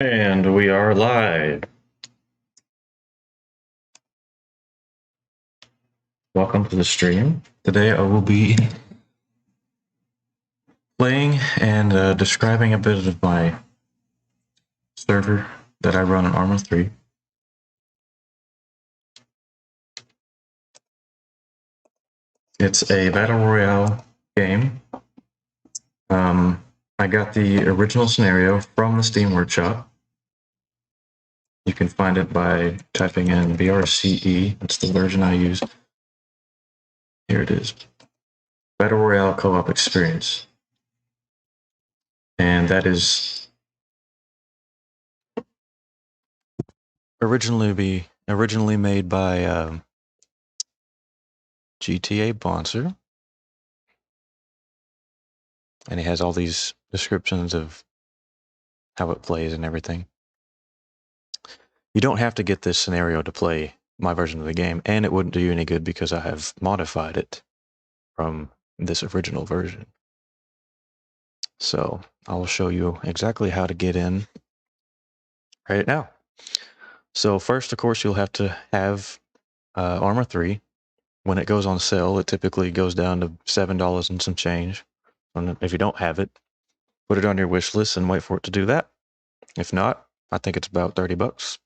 And we are live. Welcome to the stream. Today I will be playing and describing a bit of my server that I run on Arma 3. It's a battle royale game. I got the original scenario from the Steam Workshop. You can find it by typing in BRCE. That's the version I use. Here it is. Battle Royale Co-op Experience. And that is originally made by gtaboncer. And it has all these descriptions of how it plays and everything. You don't have to get this scenario to play my version of the game, and it wouldn't do you any good because I have modified it from this original version. So I will show you exactly how to get in right now. So first, of course, you'll have to have Arma 3. When it goes on sale, it typically goes down to $7 and some change. And if you don't have it, put it on your wish list and wait for it to do that. If not, I think it's about 30 bucks.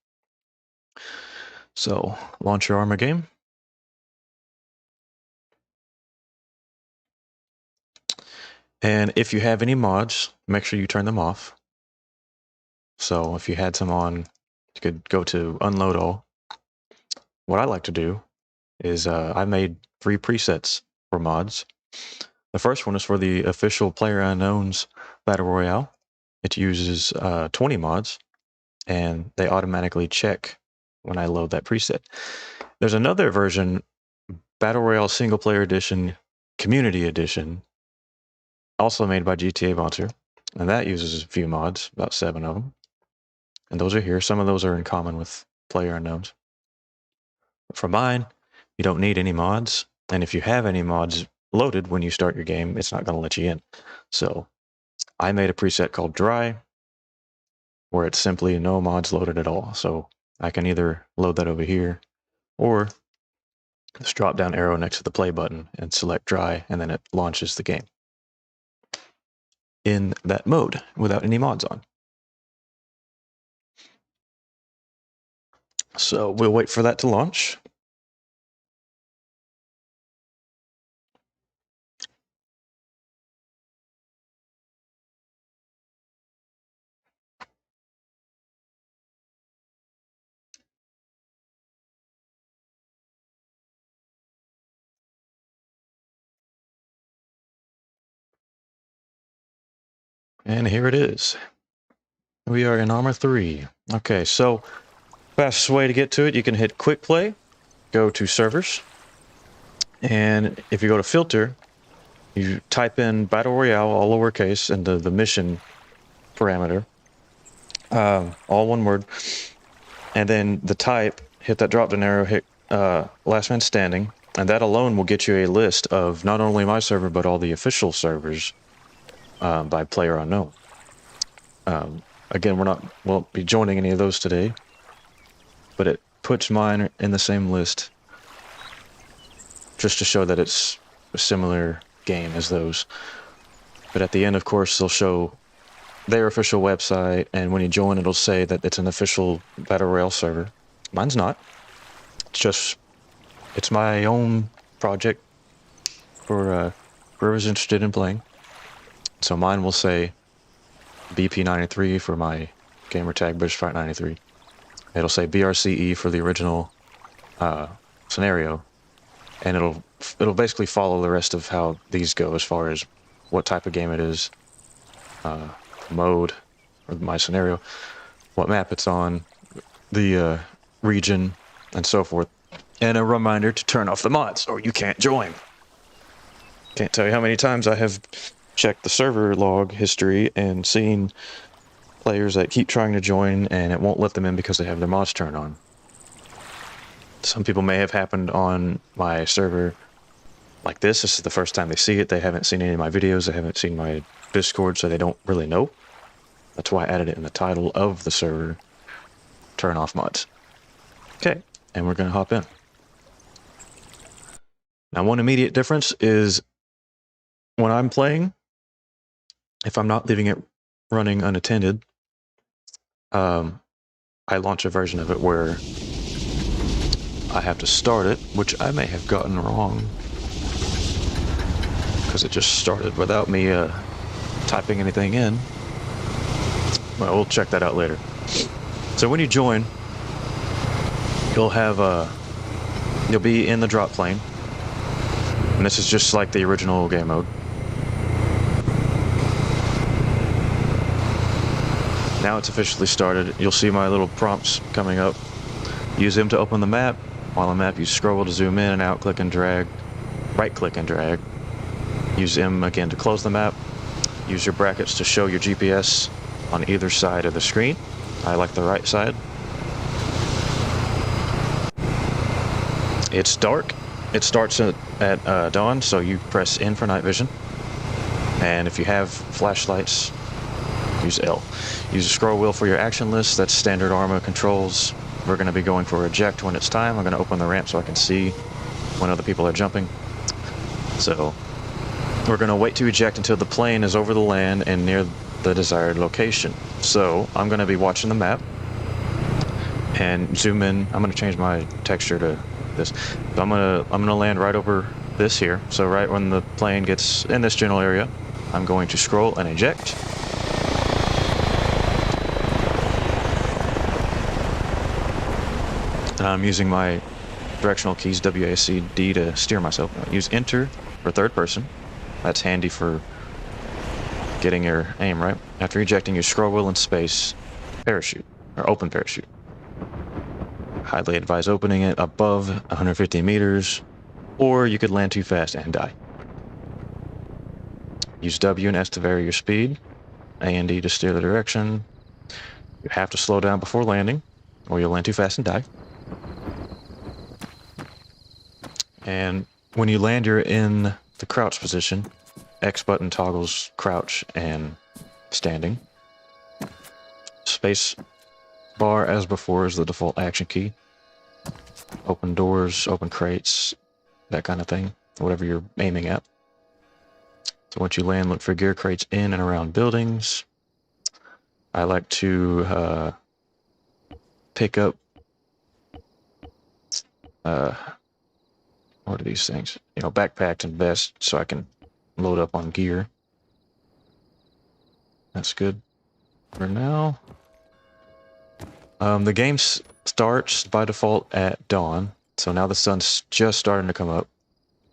So launch your Arma game. And if you have any mods, make sure you turn them off. So if you had some on, you could go to unload all. What I like to do is I made 3 presets for mods. The first one is for the official PLAYERUNKNOWN's Battle Royale. It uses 20 mods, and they automatically check when I load that preset. There's another version, Battle Royale Single Player Edition, Community Edition, also made by gtaboncer, and that uses a few mods, about 7 of them. And those are here. Some of those are in common with PLAYERUNKNOWN's. For mine, you don't need any mods, and if you have any mods loaded when you start your game, it's not going to let you in. So I made a preset called Dry, where it's simply no mods loaded at all. So I can either load that over here, or this drop down arrow next to the play button and select Dry, and then it launches the game in that mode without any mods on. So we'll wait for that to launch. And here it is. We are in Arma 3. Okay, so fastest way to get to it, you can hit Quick Play, go to Servers, and if you go to Filter, you type in Battle Royale, all lowercase, and the mission parameter, all one word, and then the type, hit that drop-down arrow, hit Last Man Standing, and that alone will get you a list of not only my server, but all the official servers by PLAYERUNKNOWN. Again, won't be joining any of those today, but it puts mine in the same list just to show that it's a similar game as those. But at the end, of course, they'll show their official website, and when you join, it'll say that it's an official Battle Royale server. Mine's not. It's my own project for whoever's interested in playing. So mine will say BP93 for my gamer tag, BritishPirate93. It'll say BRCE for the original scenario, and it'll basically follow the rest of how these go as far as what type of game it is, mode, or my scenario, what map it's on, the region, and so forth. And a reminder to turn off the mods, or you can't join. Can't tell you how many times I have checked the server log history and seen players that keep trying to join and it won't let them in because they have their mods turned on. Some people may have happened on my server like this. This is the first time they see it. They haven't seen any of my videos. They haven't seen my Discord, so they don't really know. That's why I added it in the title of the server, turn off mods. Okay, and we're going to hop in. Now, one immediate difference is when I'm playing, if I'm not leaving it running unattended, I launch a version of it where I have to start it, which I may have gotten wrong because it just started without me typing anything in. Well, we'll check that out later. So when you join, you'll be in the drop plane, and this is just like the original game mode. Now it's officially started. You'll see my little prompts coming up. Use them to open the map. While on the map, use scroll wheel to zoom in and out, click and drag, right click and drag. Use M again to close the map. Use your brackets to show your GPS on either side of the screen. I like the right side. It's dark. It starts at dawn, so you press N for night vision. And if you have flashlights, use L. Use the scroll wheel for your action list. That's standard Arma controls. We're going to be going for eject when it's time. I'm going to open the ramp so I can see when other people are jumping. So we're going to wait to eject until the plane is over the land and near the desired location. So I'm going to be watching the map and zoom in. I'm going to change my texture to this. So I'm going to land right over this here. So right when the plane gets in this general area, I'm going to scroll and eject. And I'm using my directional keys WASD to steer myself. Use enter for third person. That's handy for getting your aim right. After ejecting, use scroll wheel and space parachute, or open parachute. Highly advise opening it above 150 meters, or you could land too fast and die. Use W and S to vary your speed, A and D to steer the direction. You have to slow down before landing, or you'll land too fast and die. And when you land, you're in the crouch position. X button toggles crouch and standing. Space bar, as before, is the default action key. Open doors, open crates, that kind of thing, whatever you're aiming at. So once you land, look for gear crates in and around buildings. I like to pick up what are these things? You know, backpacks and vests, so I can load up on gear. That's good for now. The game starts by default at dawn, so now the sun's just starting to come up.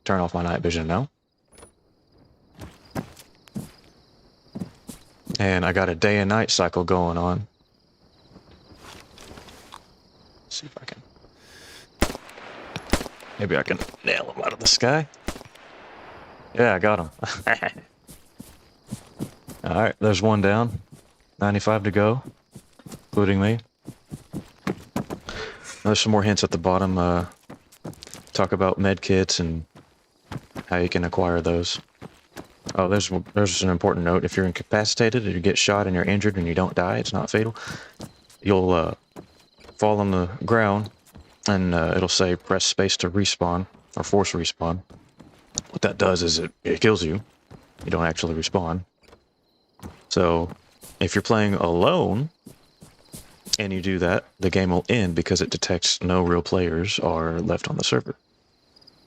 Turn off my night vision now. And I got a day and night cycle going on. Let's see if I can... Maybe I can nail him out of the sky. Yeah, I got him. Alright, there's one down. 95 to go, including me. There's some more hints at the bottom. Talk about med kits and how you can acquire those. Oh, there's an important note. If you're incapacitated or you get shot and you're injured and you don't die, it's not fatal. You'll fall on the ground and it'll say press space to respawn or force respawn. What that does is it kills you. You don't actually respawn. So if you're playing alone and you do that, the game will end because it detects no real players are left on the server.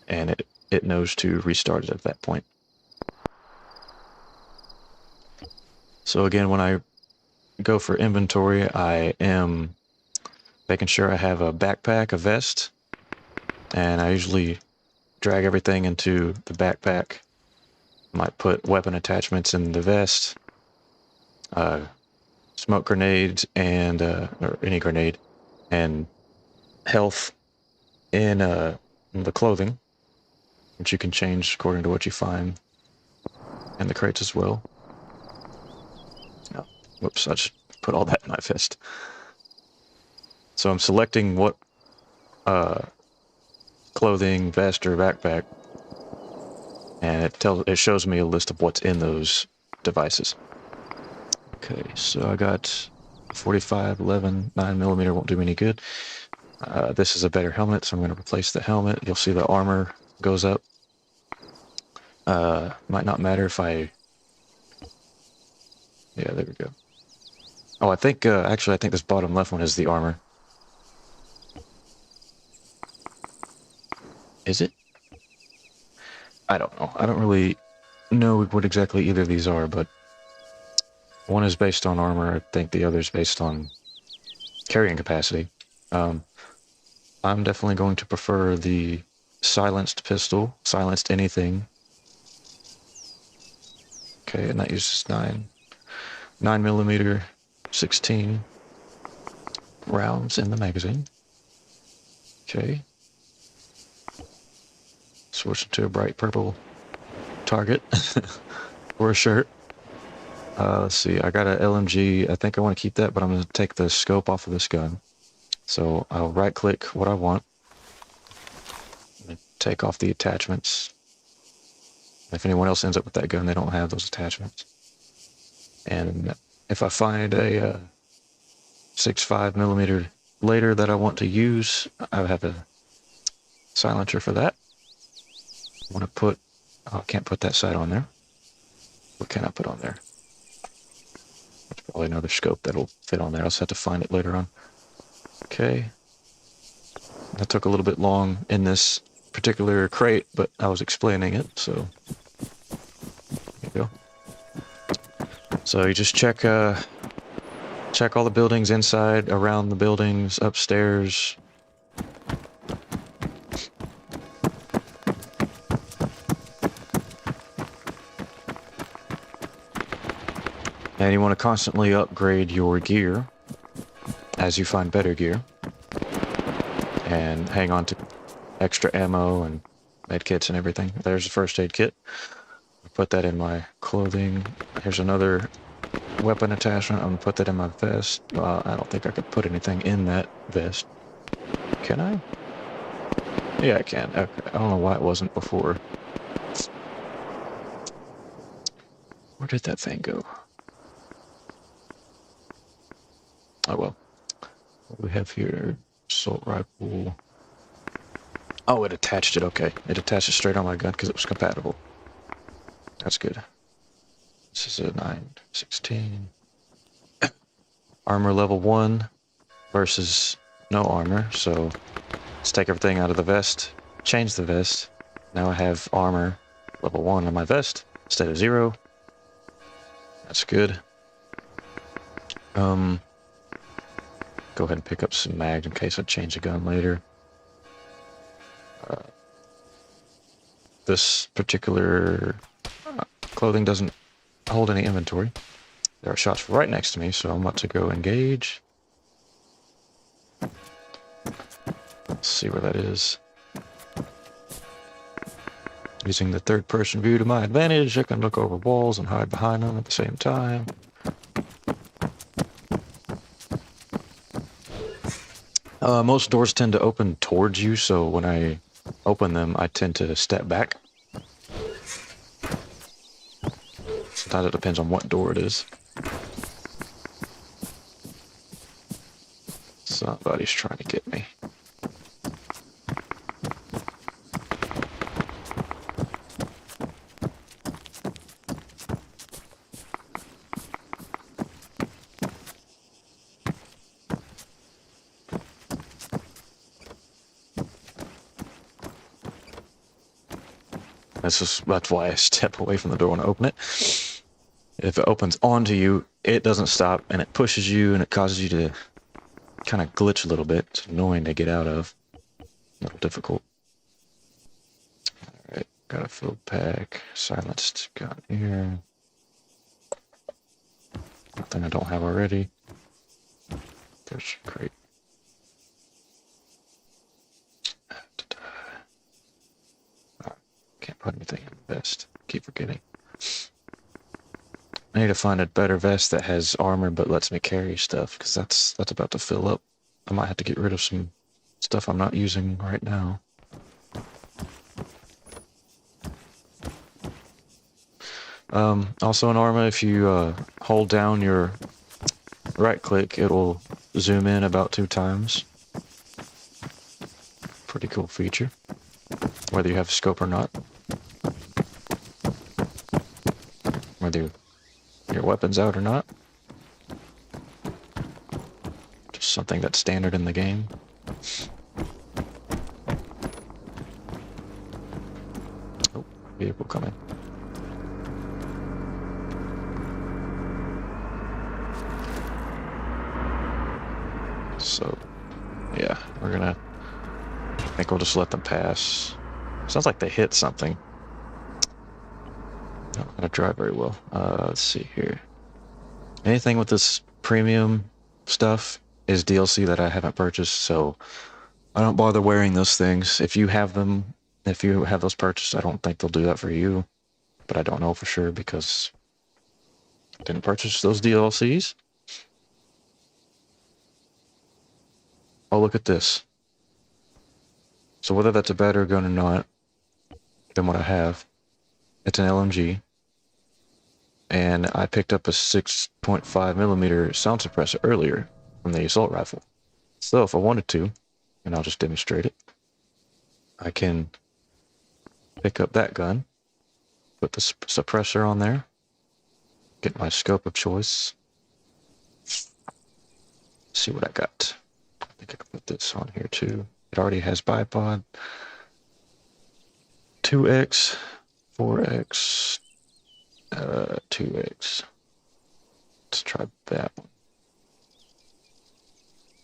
And it knows to restart it at that point. So again, when I go for inventory, I am making sure I have a backpack, a vest, and I usually drag everything into the backpack. Might put weapon attachments in the vest, smoke grenades, and or any grenade, and health in the clothing, which you can change according to what you find, and the crates as well. Oh, whoops! I just put all that in my vest. So I'm selecting what clothing, vest, or backpack, and it shows me a list of what's in those devices. Okay, so I got 45, 11, 9mm won't do me any good. This is a better helmet, so I'm going to replace the helmet. You'll see the armor goes up. Might not matter if I... Yeah, there we go. Oh, I think, actually, I think this bottom left one is the armor. Is it? I don't know. I don't really know what exactly either of these are, but one is based on armor. I think the other is based on carrying capacity. I'm definitely going to prefer the silenced pistol, silenced anything. Okay, and that uses 9mm, 16 rounds in the magazine. Okay. Switch to a bright purple target for a shirt. Let's see, I got an LMG. I think I want to keep that, but I'm going to take the scope off of this gun. So I'll right click what I want. Take off the attachments. If anyone else ends up with that gun, they don't have those attachments. And if I find a 6.5mm later that I want to use, I have a silencer for that. I want to put... Oh, I can't put that sight on there. What can I put on there? There's probably another scope that'll fit on there. I'll just have to find it later on. Okay. That took a little bit long in this particular crate, but I was explaining it, so there you go. So you just check all the buildings inside, around the buildings, upstairs. And you want to constantly upgrade your gear as you find better gear. And hang on to extra ammo and med kits and everything. There's a first aid kit. Put that in my clothing. Here's another weapon attachment. I'm gonna put that in my vest. I don't think I could put anything in that vest. Can I? Yeah, I can. Okay. I don't know why it wasn't before. Where did that thing go? Oh well. What do we have here? Assault rifle. Oh, it attached it. Okay. It attached it straight on my gun because it was compatible. That's good. This is a 916. Armor level 1 versus no armor. So let's take everything out of the vest. Change the vest. Now I have armor level 1 on my vest instead of 0. That's good. Go ahead and pick up some mags in case I change the gun later. This particular clothing doesn't hold any inventory. There are shots right next to me, so I'm about to go engage. Let's see where that is. Using the third-person view to my advantage, I can look over walls and hide behind them at the same time. Most doors tend to open towards you, so when I open them, I tend to step back. Sometimes it depends on what door it is. Somebody's trying to get me. That's why I step away from the door when I open it. If it opens onto you, it doesn't stop, and it pushes you, and it causes you to kind of glitch a little bit. It's annoying to get out of. A little difficult. Alright, got a field pack. Silenced gun here. Nothing I don't have already. There's a crate. Can't put anything in the vest. Keep forgetting. I need to find a better vest that has armor but lets me carry stuff, because that's about to fill up. I might have to get rid of some stuff I'm not using right now. Also in Arma, if you hold down your right click, it'll zoom in about 2 times. Pretty cool feature, whether you have a scope or not. Whether your weapon's out or not. Just something that's standard in the game. Oh, vehicle coming. So, yeah, I think we'll just let them pass. Sounds like they hit something. Not gonna drive very well. Let's see here. Anything with this premium stuff is DLC that I haven't purchased, so I don't bother wearing those things. If you have them, if you have those purchased, I don't think they'll do that for you. But I don't know for sure because I didn't purchase those DLCs. Oh, look at this. So whether that's a better gun or not than what I have, it's an LMG. And I picked up a 6.5mm sound suppressor earlier from the assault rifle. So if I wanted to, and I'll just demonstrate it, I can pick up that gun, put the suppressor on there, get my scope of choice, see what I got. I think I can put this on here too. It already has bipod, 2x, 4x, 2x. Let's try that one.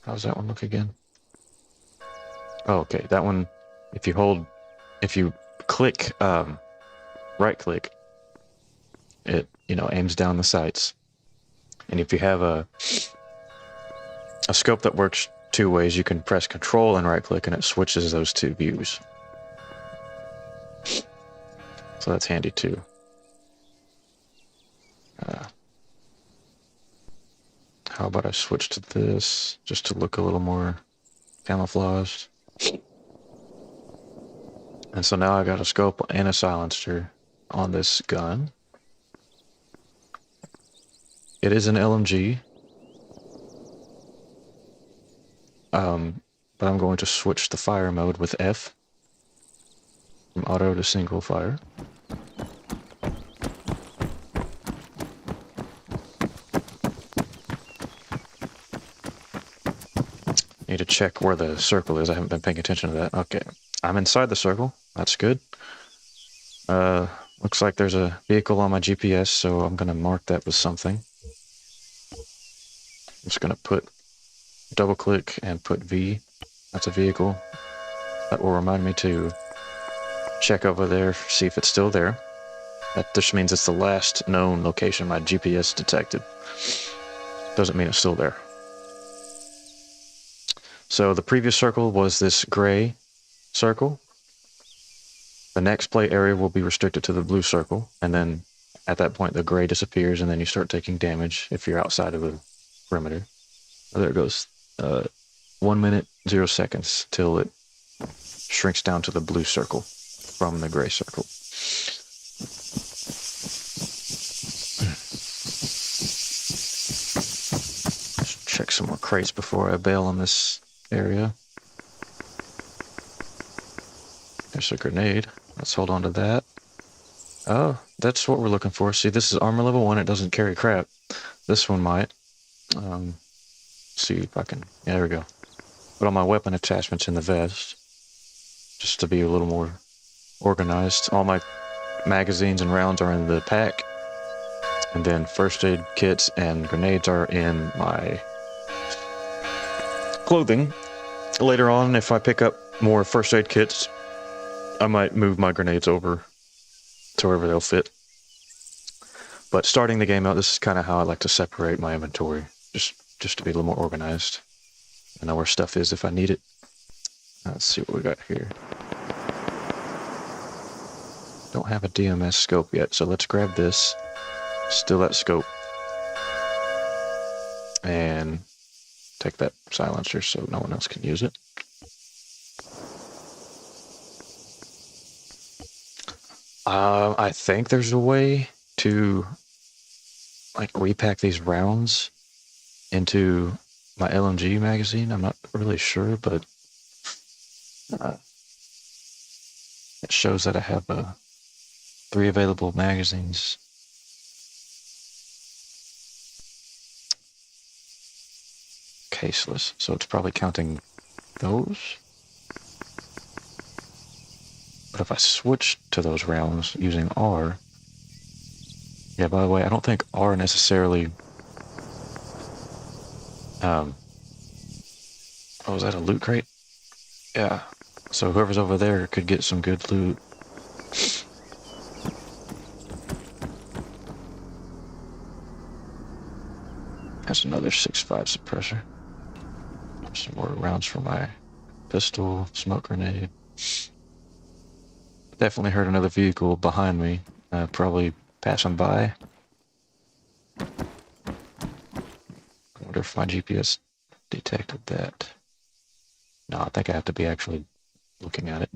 How's that one look again? Oh, okay, that one, if you click, right click, it, aims down the sights. And if you have a scope that works 2 ways, you can press Control and right click and it switches those 2 views. So that's handy too. How about I switch to this just to look a little more camouflaged? And so now I got a scope and a silencer on this gun. It is an LMG. But I'm going to switch the fire mode with F from auto to single fire. Need to check where the circle is. I haven't been paying attention to that. Okay, I'm inside the circle. That's good. Looks like there's a vehicle on my GPS, so I'm gonna mark that with something. I'm just gonna double click and put V. That's a vehicle. That will remind me to check over there, see if it's still there. That just means it's the last known location my GPS detected. Doesn't mean it's still there. So the previous circle was this gray circle. The next play area will be restricted to the blue circle, and then at that point the gray disappears, and then you start taking damage if you're outside of the perimeter. Oh, there it goes. 1 minute, 0 seconds till it shrinks down to the blue circle from the gray circle. Let's check some more crates before I bail on this area. There's a grenade. Let's hold on to that. Oh, that's what we're looking for. See, this is armor level 1. It doesn't carry crap. This one might. See if I can... Yeah, there we go. Put all my weapon attachments in the vest, just to be a little more organized. All my magazines and rounds are in the pack, and then first aid kits and grenades are in my clothing. Later on, if I pick up more first aid kits, I might move my grenades over to wherever they'll fit. But starting the game out, this is kind of how I like to separate my inventory, just to be a little more organized. I know where stuff is if I need it. Let's see what we got here. Don't have a DMS scope yet, so let's grab this. Steal that scope. And take that silencer so no one else can use it. I think there's a way to like repack these rounds into my LMG magazine. I'm not really sure, but it shows that I have 3 available magazines. Caseless, so it's probably counting those. But if I switch to those rounds using R, yeah, by the way, I don't think R necessarily, oh, was that a loot crate? Yeah, so whoever's over there could get some good loot. That's another 6.5 suppressor. Some more rounds for my pistol, smoke grenade. Definitely heard another vehicle behind me, probably passing by. I wonder if my GPS detected that. No, I think I have to be actually looking at it.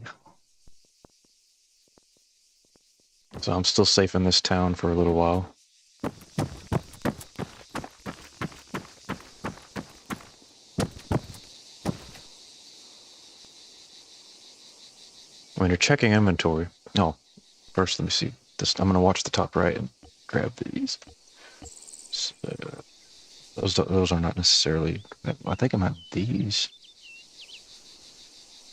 So I'm still safe in this town for a little while. When you're checking inventory, no, first let me see this. I'm gonna watch the top right and grab these. So, those are not necessarily. I think I have these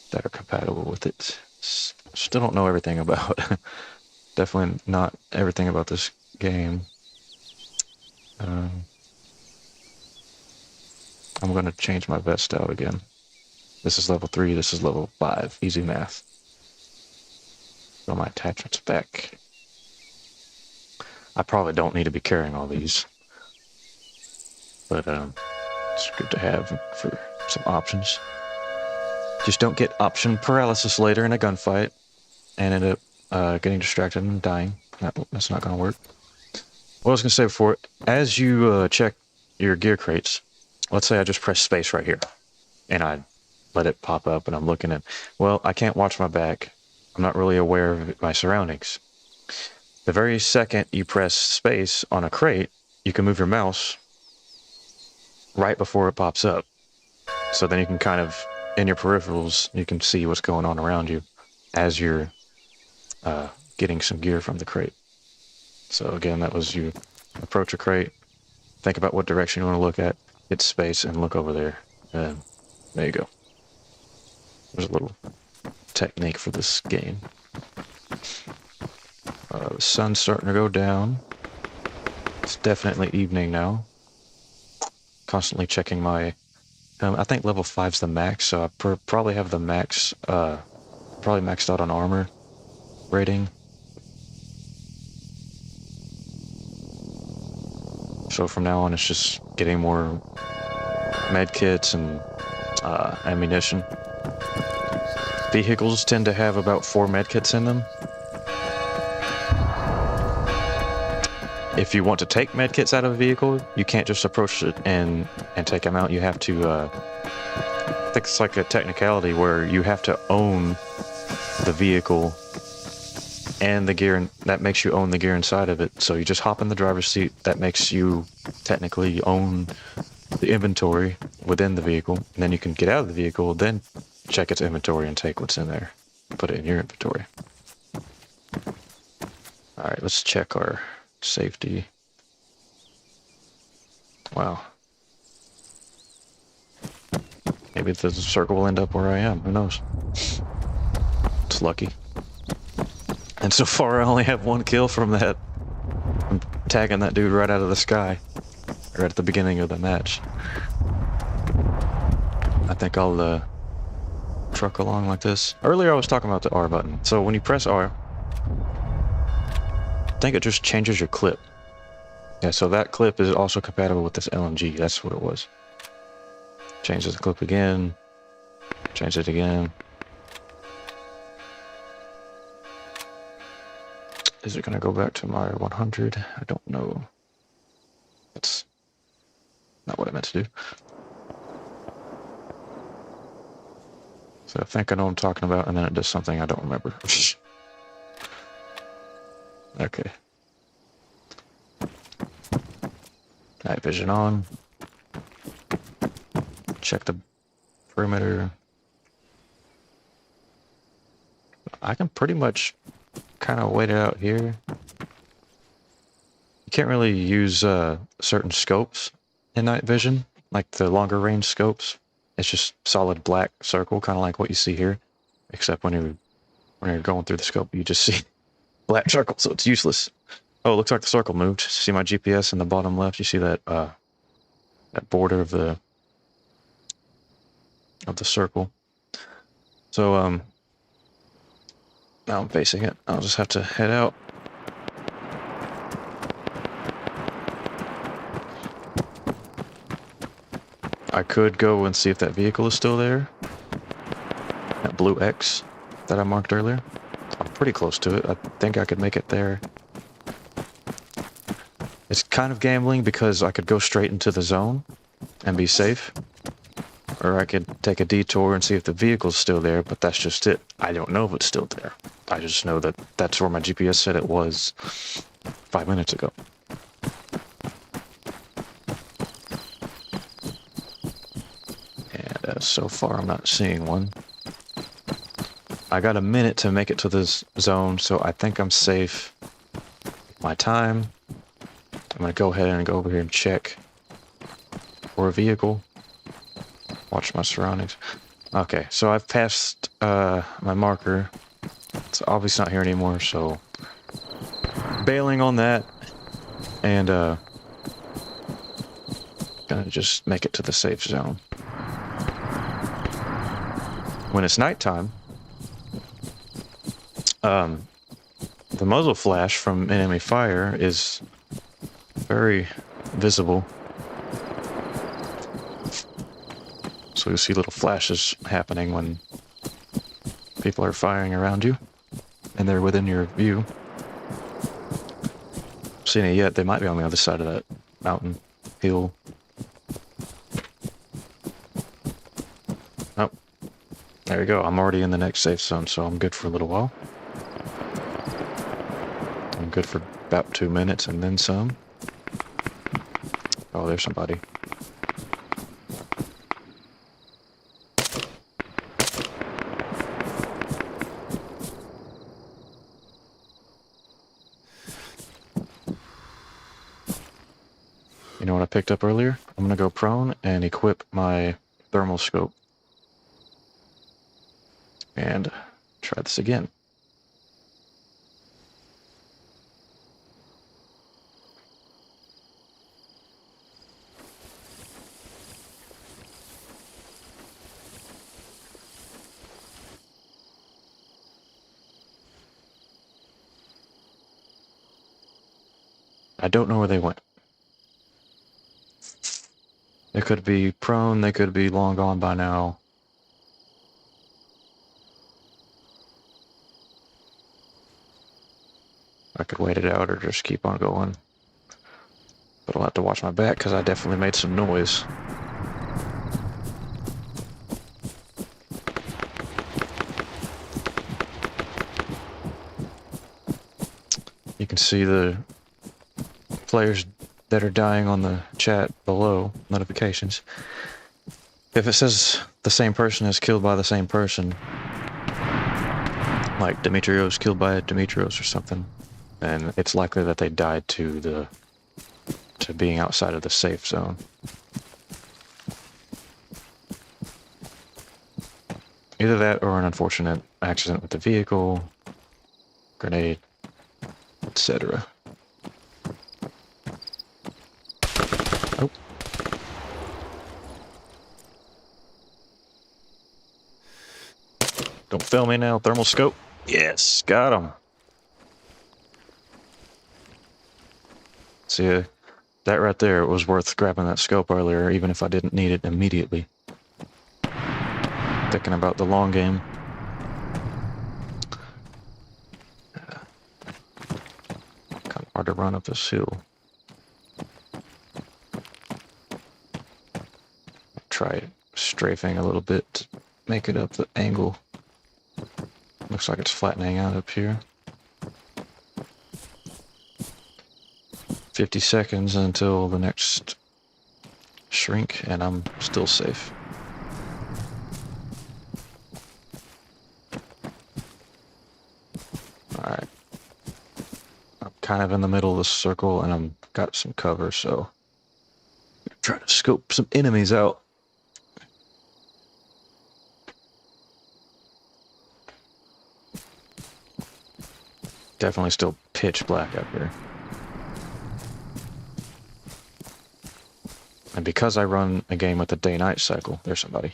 that are compatible with it. Still don't know everything about. Definitely not everything about this game. I'm gonna change my vest out again. This is level 3. This is level 5. Easy math. Throw my attachments back. I probably don't need to be carrying all these, but it's good to have for some options. Just don't get option paralysis later in a gunfight and end up getting distracted and dying. That's not going to work. What I was going to say before, as you check your gear crates, let's say I just press space right here and I let it pop up and I'm looking at, well, I can't watch my back. I'm not really aware of my surroundings. The very second you press space on a crate, you can move your mouse right before it pops up. So then you can kind of, in your peripherals, you can see what's going on around you as you're getting some gear from the crate. So again, that was you approach a crate, think about what direction you want to look at, hit space, and look over there. And there you go. There's a little technique for this game. The sun's starting to go down. It's definitely evening now. Constantly checking my... I think level 5's the max, so I probably have the max... probably maxed out on armor rating. So from now on, it's just getting more med kits and ammunition. Vehicles tend to have about 4 med kits in them. If you want to take med kits out of a vehicle, you can't just approach it and take them out. You have to, I think it's like a technicality where you have to own the vehicle and the gear, and that makes you own the gear inside of it. So you just hop in the driver's seat. That makes you technically own the inventory within the vehicle. And then you can get out of the vehicle, then check its inventory and take what's in there. Put it in your inventory. All right, let's check our safety. Wow. Maybe the circle will end up where I am. Who knows? It's lucky. And so far, I only have 1 kill from that. I'm tagging that dude right out of the sky. Right at the beginning of the match. I think I'll truck along like this. Earlier, I was talking about the R button. So when you press R, I think it just changes your clip. Yeah, so that clip is also compatible with this LMG. That's what it was. Changes the clip again. Change it again. Is it going to go back to my 100? I don't know. That's not what I meant to do. So I think I know what I'm talking about, and then it does something I don't remember. Okay. Night vision on. Check the perimeter. I can pretty much kind of wait it out here. You can't really use certain scopes in night vision, like the longer range scopes. It's just solid black circle, kind of like what you see here, except when you're going through the scope, you just see black circle, so it's useless. Oh, it looks like the circle moved. See my GPS in the bottom left? You see that that border of the circle. So now I'm facing it. I'll just have to head out. I could go and see if that vehicle is still there. That blue X that I marked earlier. I'm pretty close to it. I think I could make it there. It's kind of gambling because I could go straight into the zone and be safe. Or I could take a detour and see if the vehicle's still there, but that's just it. I don't know if it's still there. I just know that that's where my GPS said it was 5 minutes ago. And so far I'm not seeing one. I got a minute to make it to this zone, so I think I'm safe. My time. I'm gonna go ahead and go over here and check for a vehicle. Watch my surroundings. Okay, so I've passed my marker. It's obviously not here anymore, so bailing on that and gonna just make it to the safe zone. When it's nighttime, the muzzle flash from enemy fire is very visible. So you see little flashes happening when people are firing around you and they're within your view. Seen it yet? They might be on the other side of that mountain hill. Oh, there we go. I'm already in the next safe zone, so I'm good for a little while. I'm good for about 2 minutes and then some. Oh, there's somebody. You know what I picked up earlier? I'm gonna go prone and equip my thermal scope. And try this again. I don't know where they went. They could be prone, they could be long gone by now. I could wait it out or just keep on going. But I'll have to watch my back because I definitely made some noise. You can see the players that are dying on the chat below, notifications. If it says the same person is killed by the same person, like Dimitrios killed by Dimitrios or something, then it's likely that they died to being outside of the safe zone. Either that or an unfortunate accident with the vehicle, grenade, etc. Oh. Don't fail me now, thermal scope. Yes, got him. See, that right there, it was worth grabbing that scope earlier, even if I didn't need it immediately. Thinking about the long game. Kind of hard to run up this hill. Try strafing a little bit to make it up the angle. Looks like it's flattening out up here. 50 seconds until the next shrink, and I'm still safe. Alright. I'm kind of in the middle of the circle, and I'm got some cover, so try to scope some enemies out. Definitely still pitch black out here. And because I run a game with a day-night cycle, there's somebody.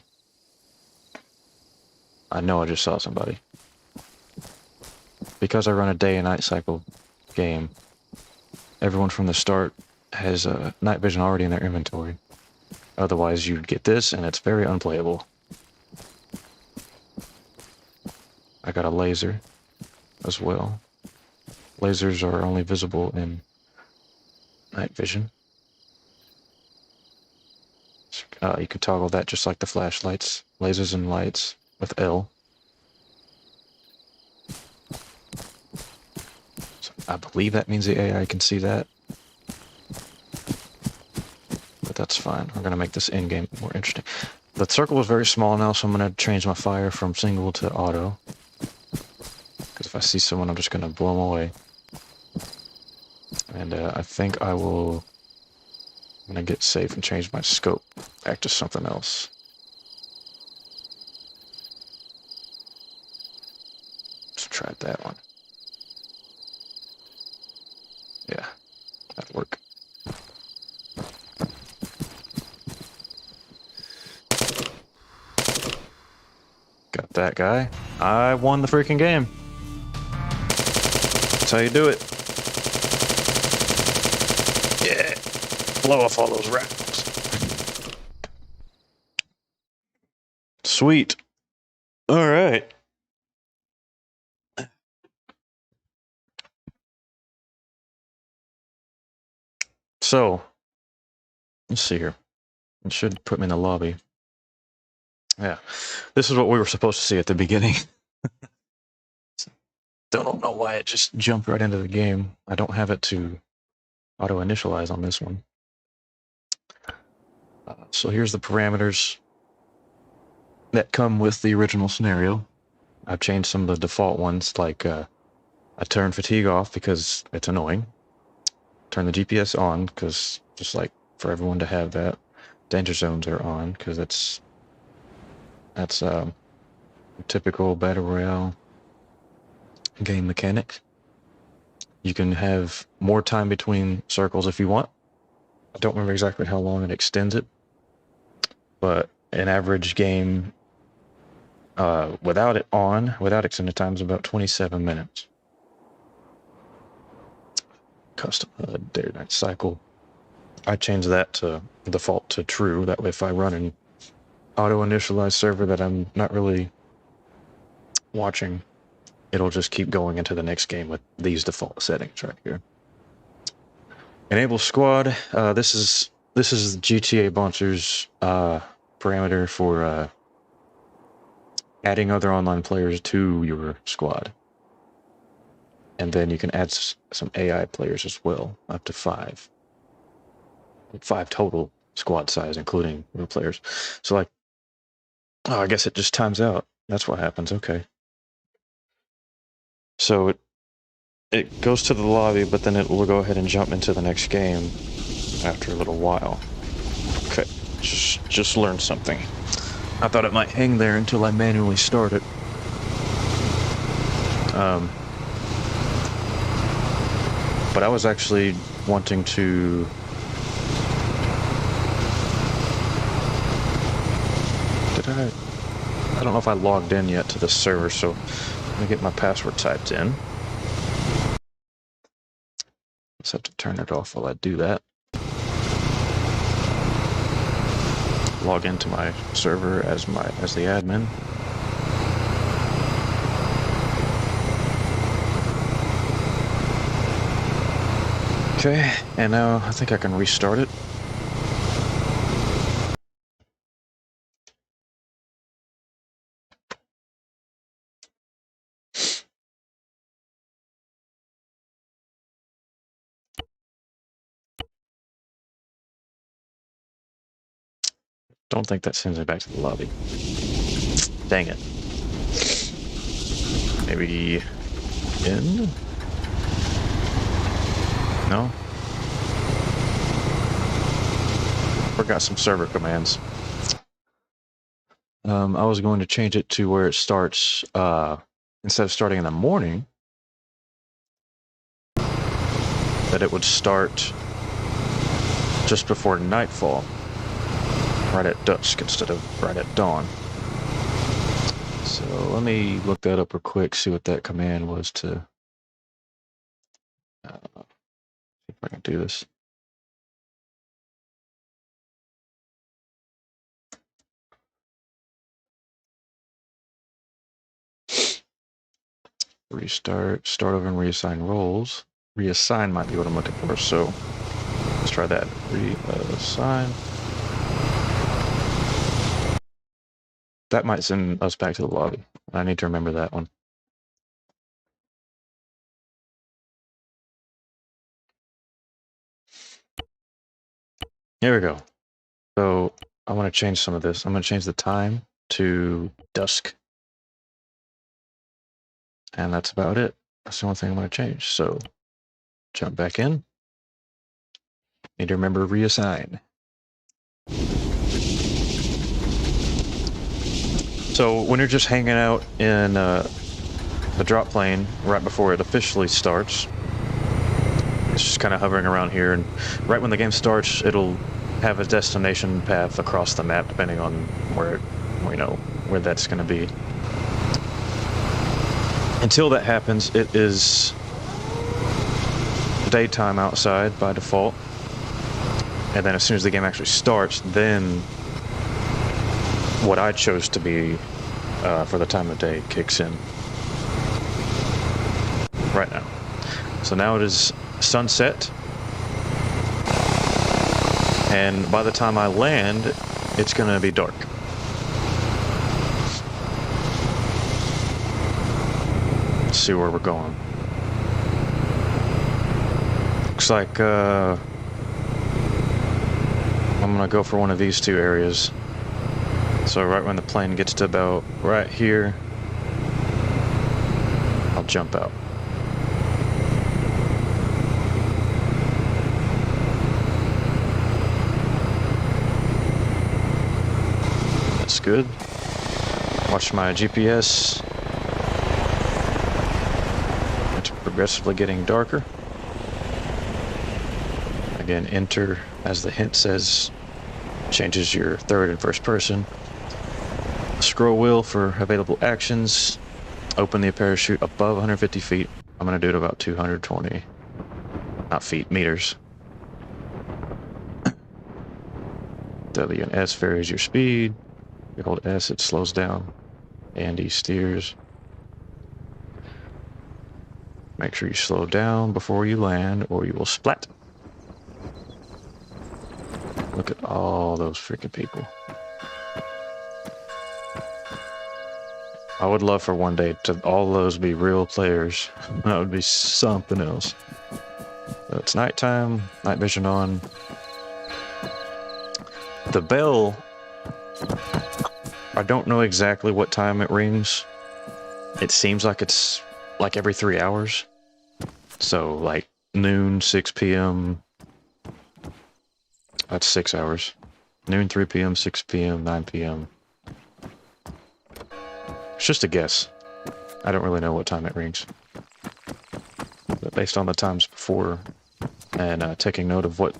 I know I just saw somebody. Because I run a day and night cycle game, everyone from the start has night vision already in their inventory. Otherwise, you'd get this, and it's very unplayable. I got a laser as well. Lasers are only visible in night vision. You can toggle that just like the flashlights. Lasers and lights with L. So I believe that means the AI can see that. But that's fine. We're going to make this in-game more interesting. The circle is very small now, so I'm going to change my fire from single to auto. Because if I see someone, I'm just going to blow them away. And I think I'm going to get safe and change my scope back to something else. Let's try that one. Yeah, that'll work. Got that guy. I won the freaking game. That's how you do it. Yeah. Blow off all those rats. Sweet. All right. So, let's see here. It should put me in the lobby. Yeah. This is what we were supposed to see at the beginning. Don't know why it just jumped right into the game. I don't have it to auto-initialize on this one. So here's the parameters that come with the original scenario. I've changed some of the default ones, like I turn fatigue off because it's annoying. Turn the GPS on because just like for everyone to have that. Danger zones are on because that's typical battle royale game mechanic. You can have more time between circles if you want. I don't remember exactly how long it extends it, but an average game without it on, without extended time, is about 27 minutes. Custom day-night cycle. I changed that to default to true. That way, if I run an auto-initialized server that I'm not really watching, it'll just keep going into the next game with these default settings right here. Enable squad. This is gtaboncer's parameter for adding other online players to your squad. And then you can add some AI players as well, up to 5. 5 total squad size, including real players. So like, oh, I guess it just times out. That's what happens. Okay. So it goes to the lobby, but then it will go ahead and jump into the next game after a little while. Okay, just learned something. I thought it might hang there until I manually start it. But I was actually wanting to... I don't know if I logged in yet to the server, so let me get my password typed in. Just have to turn it off while I do that. Log into my server as the admin. Okay, and now I think I can restart it. Don't think that sends me back to the lobby. Dang it. Maybe in? No? Forgot some server commands. I was going to change it to where it starts, instead of starting in the morning, that it would start just before nightfall, right at dusk instead of right at dawn. So let me look that up real quick, see what that command was to, see if I can do this. Restart, start over and reassign roles. Reassign might be what I'm looking for, so let's try that. Reassign. That might send us back to the lobby. I need to remember that one. Here we go. So I want to change some of this. I'm going to change the time to dusk. And that's about it. That's the only thing I'm going to change. So jump back in. Need to remember reassign. So when you're just hanging out in the drop plane right before it officially starts, it's just kind of hovering around here, and right when the game starts, it'll have a destination path across the map depending on where, you know, where that's going to be. Until that happens, it is daytime outside by default, and then as soon as the game actually starts, then what I chose to be for the time of day kicks in right now. So now it is sunset, and by the time I land, it's going to be dark. Let's see where we're going. Looks like I'm going to go for one of these two areas. So right when the plane gets to about right here, I'll jump out. That's good. Watch my GPS. It's progressively getting darker. Again, enter, as the hint says, changes your third and first person. Scroll wheel for available actions. Open the parachute above 150 feet. I'm going to do it about 220, not feet, meters. W and S varies your speed. You hold S, it slows down. And E steers. Make sure you slow down before you land, or you will splat. Look at all those freaking people. I would love for one day to all those be real players. That would be something else. So it's nighttime, night vision on. The bell, I don't know exactly what time it rings. It seems like it's like every 3 hours. So like noon, 6 p.m. That's 6 hours. Noon, 3 p.m., 6 p.m., 9 p.m. It's just a guess. I don't really know what time it rings. But based on the times before and taking note of what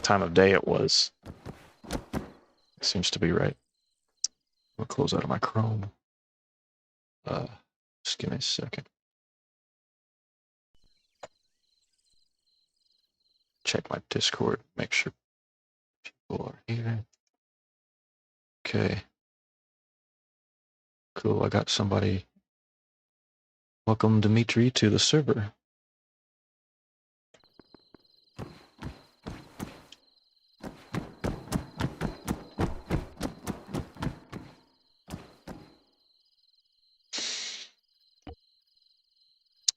time of day it was, it seems to be right. I'll close out of my Chrome. Just give me a second. Check my Discord, make sure people are here. Okay. Cool, I got somebody. Welcome, Dimitri, to the server.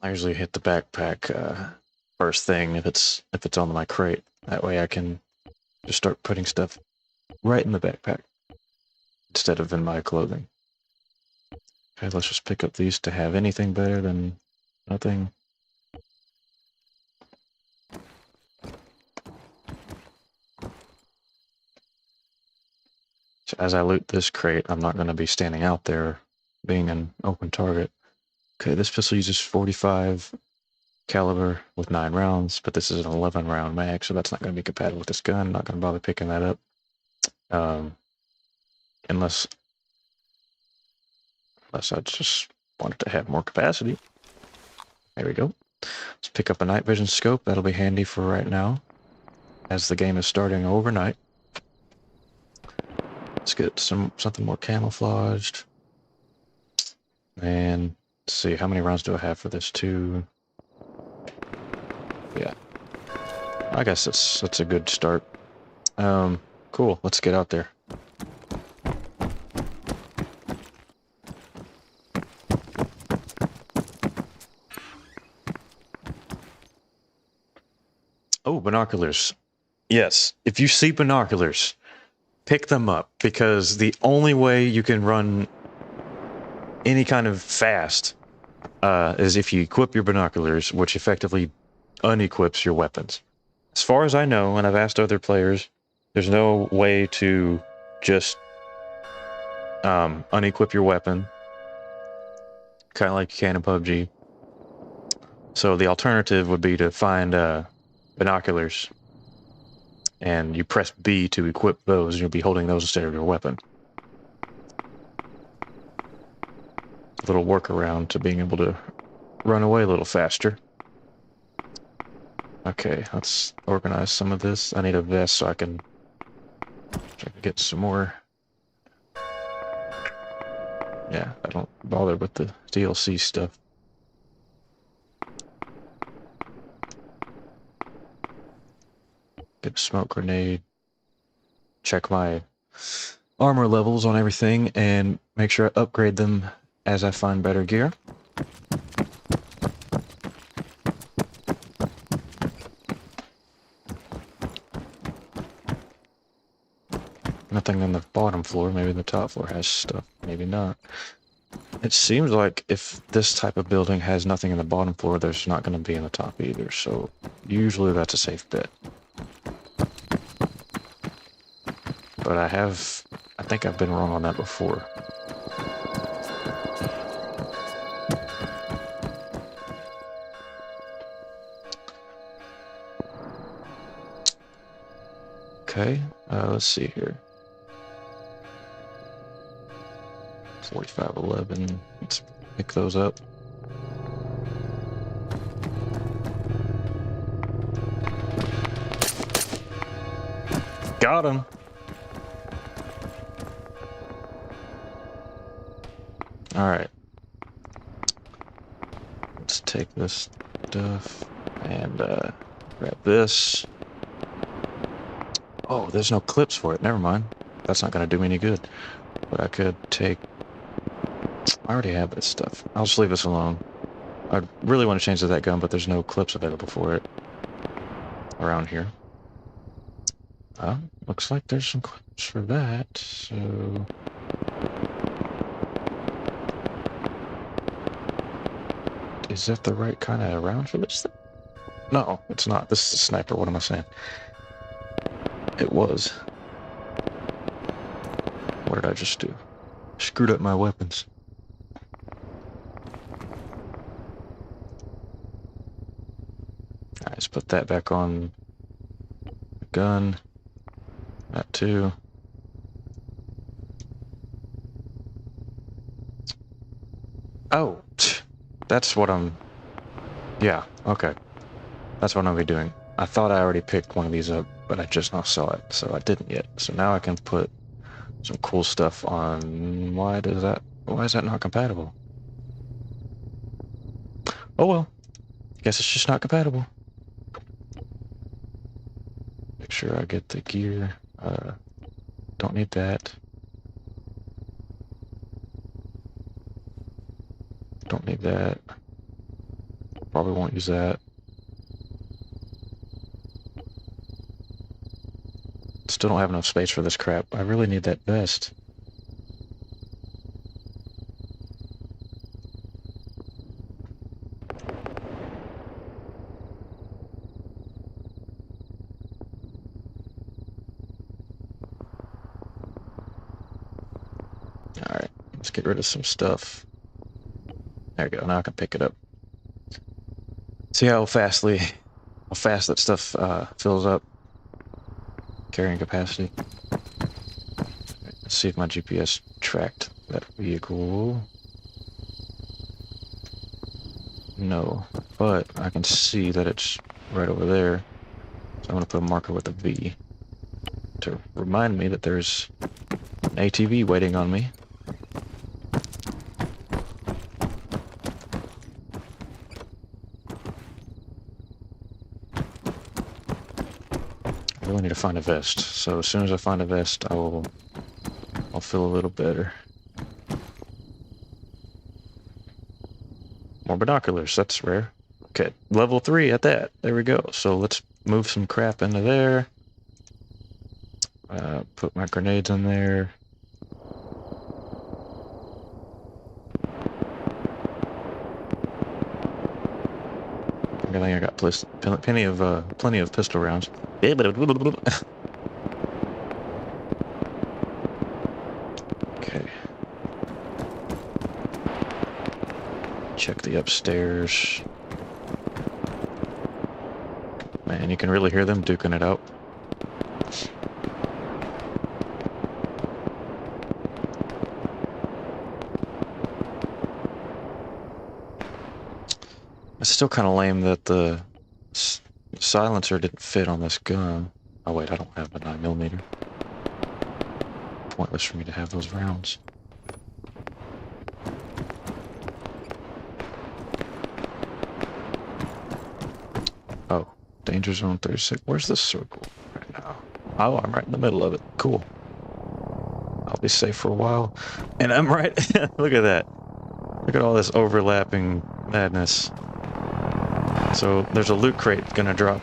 I usually hit the backpack first thing if it's on my crate. That way I can just start putting stuff right in the backpack instead of in my clothing. Okay, let's just pick up these to have anything better than nothing. So as I loot this crate, I'm not going to be standing out there being an open target. Okay, this pistol uses 45 caliber with 9 rounds, but this is an 11 round mag, so that's not going to be compatible with this gun. I'm not going to bother picking that up. Unless I just wanted to have more capacity. There we go. Let's pick up a night vision scope. That'll be handy for right now, as the game is starting overnight. Let's get something more camouflaged. And let's see, how many rounds do I have for this? 2. Yeah. I guess that's a good start. Cool. Let's get out there. Oh, binoculars. Yes, if you see binoculars, pick them up, because the only way you can run any kind of fast is if you equip your binoculars, which effectively unequips your weapons. As far as I know, and I've asked other players, there's no way to just unequip your weapon, kind of like you can in PUBG. So the alternative would be to find binoculars, and you press B to equip those, and you'll be holding those instead of your weapon. A little workaround to being able to run away a little faster. Okay, let's organize some of this. I need a vest so I can get some more. Yeah, I don't bother with the DLC stuff. Get a smoke grenade. Check my armor levels on everything and make sure I upgrade them as I find better gear. Nothing on the bottom floor. Maybe the top floor has stuff. Maybe not. It seems like if this type of building has nothing in the bottom floor, there's not going to be in the top either. So usually that's a safe bet. But I think I've been wrong on that before. Okay, let's see here. 4511. Let's pick those up. Got him. All right. Let's take this stuff and grab this. Oh, there's no clips for it. Never mind. That's not going to do me any good. But I could take... I already have this stuff. I'll just leave this alone. I really want to change to that gun, but there's no clips available for it around here. Looks like there's some clips for that, so... Is that the right kind of round for this thing? No, it's not. This is a sniper. What am I saying? It was. What did I just do? Screwed up my weapons. Alright, let's put that back on the gun. That too. Oh, that's what I'm... Yeah, okay. That's what I'll be doing. I thought I already picked one of these up, but I just now saw it, so I didn't yet. So now I can put some cool stuff on... Why is that not compatible? Oh well. Guess it's just not compatible. Make sure I get the gear. Don't need that. Don't need that. Probably won't use that. Let's still don't have enough space for this crap. I really need that vest. Alright, let's get rid of some stuff. There we go, now I can pick it up. See how fast that stuff fills up. Carrying capacity. Let's see if my GPS tracked that vehicle. No, but I can see that it's right over there. So I'm going to put a marker with a V to remind me that there's an ATV waiting on me. I really need to find a vest, so as soon as I find a vest, I'll feel a little better. More binoculars, that's rare. Okay, level 3 at that. There we go. So let's move some crap into there. Put my grenades in there. I think I got plenty of pistol rounds. Okay. Check the upstairs. Man, you can really hear them duking it out. It's still kind of lame that the silencer didn't fit on this gun. Oh wait, I don't have a 9mm. Pointless for me to have those rounds. Oh, danger zone 36. Where's the circle right now? Oh, I'm right in the middle of it. Cool. I'll be safe for a while. And I'm right. Look at that. Look at all this overlapping madness. So there's a loot crate gonna drop.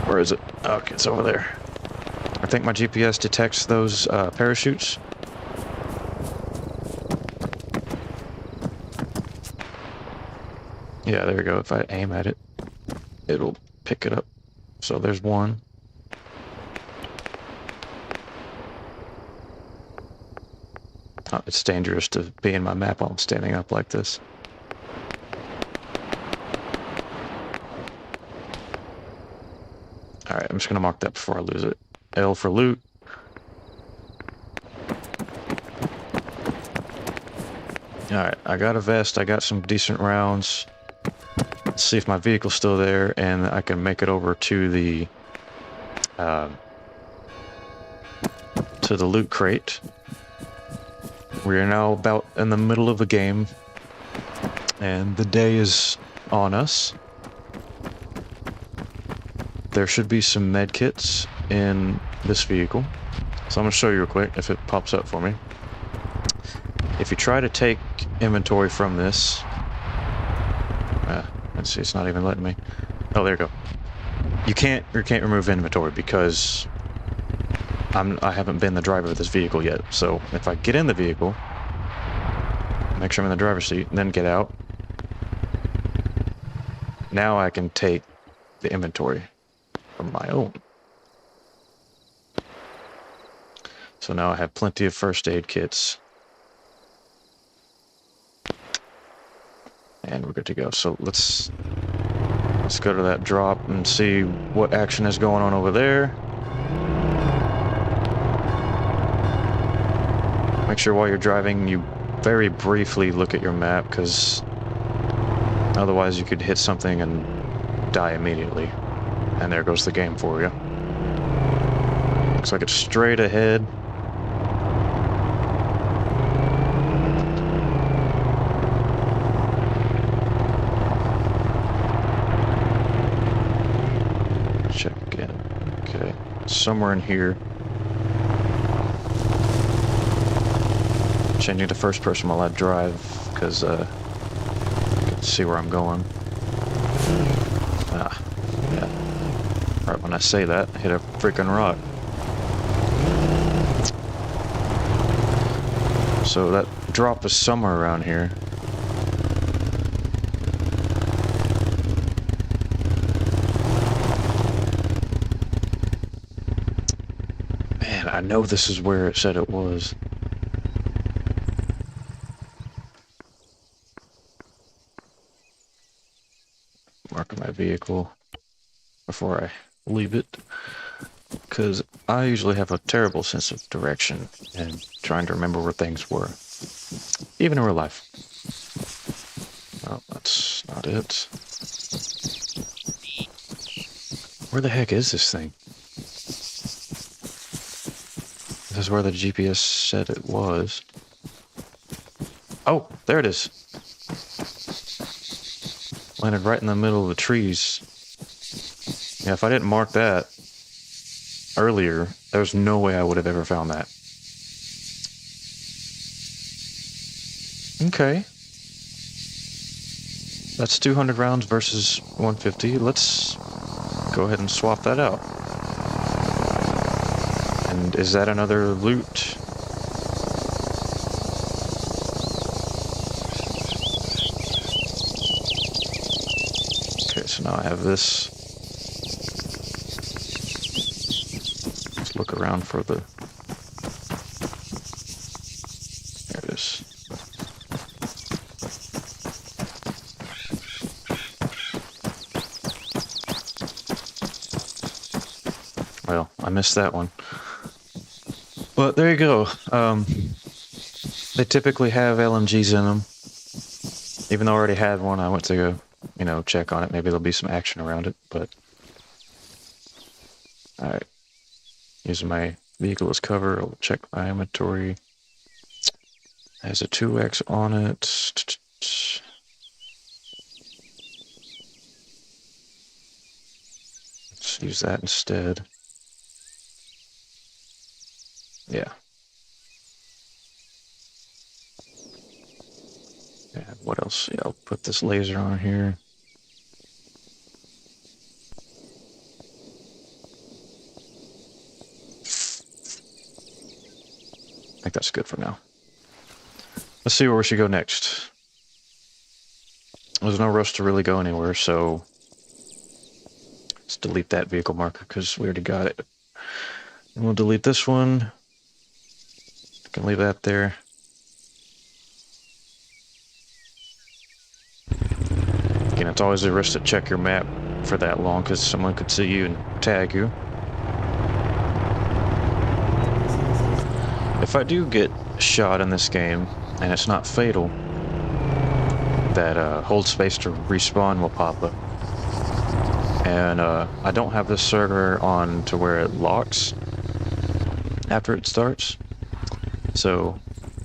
Where is it? Okay, it's over there. I think my GPS detects those parachutes. Yeah, there we go. If I aim at it, it'll pick it up. So there's one. Oh, it's dangerous to be in my map while I'm standing up like this. Alright, I'm just going to mark that before I lose it. L for loot. Alright, I got a vest, I got some decent rounds. Let's see if my vehicle's still there, and I can make it over to the loot crate. We are now about in the middle of the game, and the day is on us. There should be some med kits in this vehicle. So I'm going to show you real quick if it pops up for me. If you try to take inventory from this... let's see, it's not even letting me. Oh, there you go. You can't remove inventory because I haven't been the driver of this vehicle yet. So if I get in the vehicle, make sure I'm in the driver's seat, and then get out, now I can take the inventory from my own. So now I have plenty of first aid kits. And we're good to go. So let's go to that drop and see what action is going on over there. Make sure while you're driving you very briefly look at your map, because otherwise you could hit something and die immediately. And there goes the game for you. Looks like it's straight ahead. Check again. Okay, somewhere in here. Changing to first person while I drive, because I can see where I'm going. Ah, yeah. Right when I say that, I hit a freaking rock. So that drop is somewhere around here. Man, I know this is where it said it was. Mark my vehicle before I leave it, because I usually have a terrible sense of direction and trying to remember where things were, even in real life. Oh, that's not it. Where the heck is this thing? This is where the GPS said it was. Oh, there it is. Landed right in the middle of the trees. Yeah, if I didn't mark that earlier, there's no way I would have ever found that. Okay. That's 200 rounds versus 150. Let's go ahead and swap that out. And is that another loot? Okay, so now I have this. Let's look around for the... There it is. Well, I missed that one. But there you go. They typically have LMGs in them. Even though I already had one, I went to go, you know, check on it. Maybe there'll be some action around it, but... Alright. Using my vehicle as cover, I'll check my inventory. It has a 2X on it. Let's use that instead. Yeah. And what else? Yeah, I'll put this laser on here. I think that's good for now. Let's see where we should go next. There's no rush to really go anywhere, so let's delete that vehicle marker because we already got it. And we'll delete this one. Can leave that there. Again, it's always a risk to check your map for that long because someone could see you and tag you. If I do get shot in this game and it's not fatal, that hold space to respawn will pop up. And I don't have this server on to where it locks after it starts. So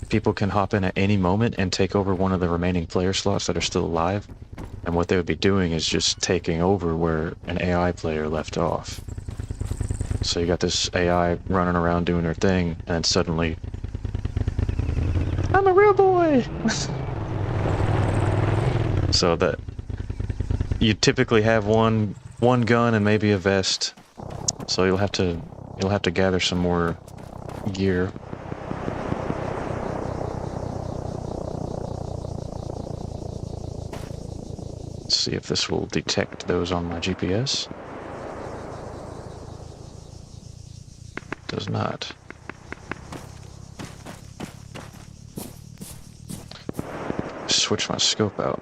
people can hop in at any moment and take over one of the remaining player slots that are still alive. And what they would be doing is just taking over where an AI player left off. So you got this AI running around doing her thing, and then suddenly, I'm a real boy! So that you typically have one gun and maybe a vest. So you'll have to gather some more gear. Let's see if this will detect those on my GPS. Does not. Switch my scope out.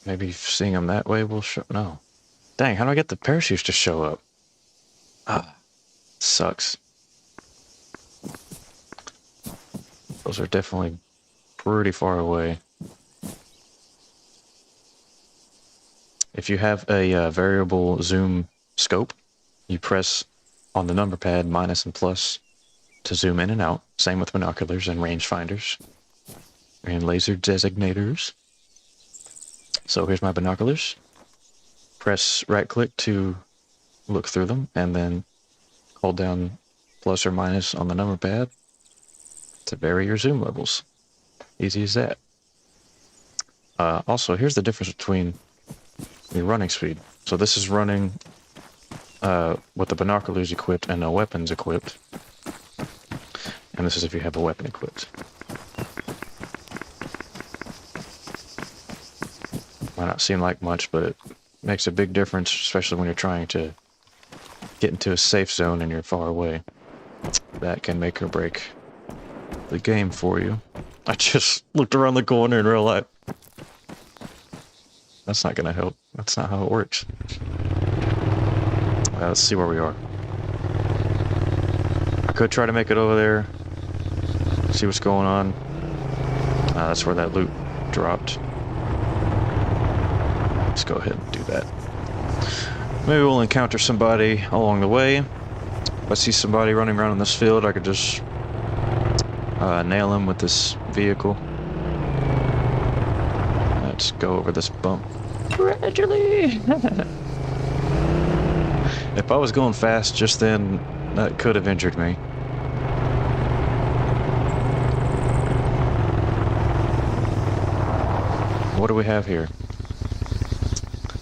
Maybe seeing them that way will show. No. Dang, how do I get the parachutes to show up? Ah, sucks. Those are definitely pretty far away. If you have a variable zoom scope, you press on the number pad minus and plus to zoom in and out. Same with binoculars and rangefinders and laser designators. So here's my binoculars. Press right click to look through them and then hold down plus or minus on the number pad to vary your zoom levels. Easy as that. Also, here's the difference between your running speed. So this is running with the binoculars equipped and no weapons equipped. And this is if you have a weapon equipped. Might not seem like much, but it makes a big difference, especially when you're trying to get into a safe zone and you're far away. That can make or break the game for you. I just looked around the corner and realized that's not gonna help. That's not how it works. Let's see where we are. I could try to make it over there, see what's going on. That's where that loot dropped. Let's go ahead and do that. Maybe we'll encounter somebody along the way. If I see somebody running around in this field, I could just nail him with this vehicle. Let's go over this bump gradually. If I was going fast just then, that could have injured me. What do we have here?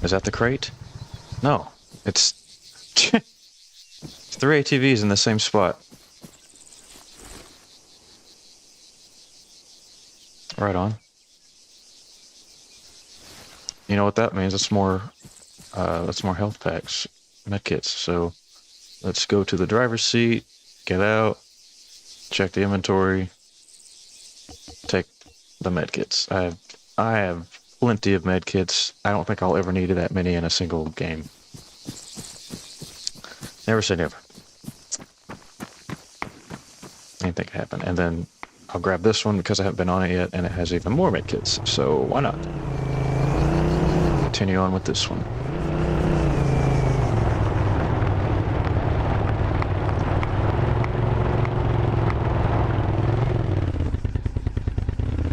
Is that the crate? No, it's 3 ATVs in the same spot. Right on. You know what that means? That's more health packs, medkits. So let's go to the driver's seat, get out, check the inventory, take the medkits. I have plenty of medkits. I don't think I'll ever need that many in a single game. Never say never. Anything can happen. And then I'll grab this one because I haven't been on it yet, and it has even more medkits. So why not? Continue on with this one.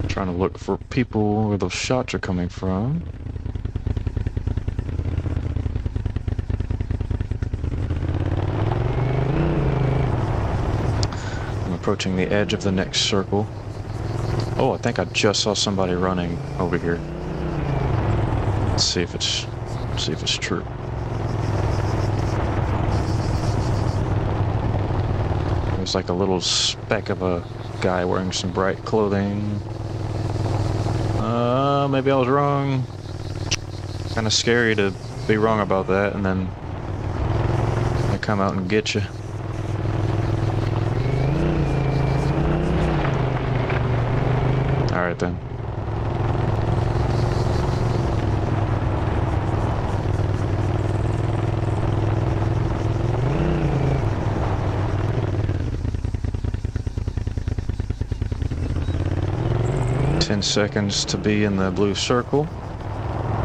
Trying to look for people where those shots are coming from. I'm approaching the edge of the next circle. Oh, I think I just saw somebody running over here. Let's see if it's true. There's like a little speck of a guy wearing some bright clothing. Maybe I was wrong. Kind of scary to be wrong about that, and then they come out and get you. All right then. Seconds to be in the blue circle.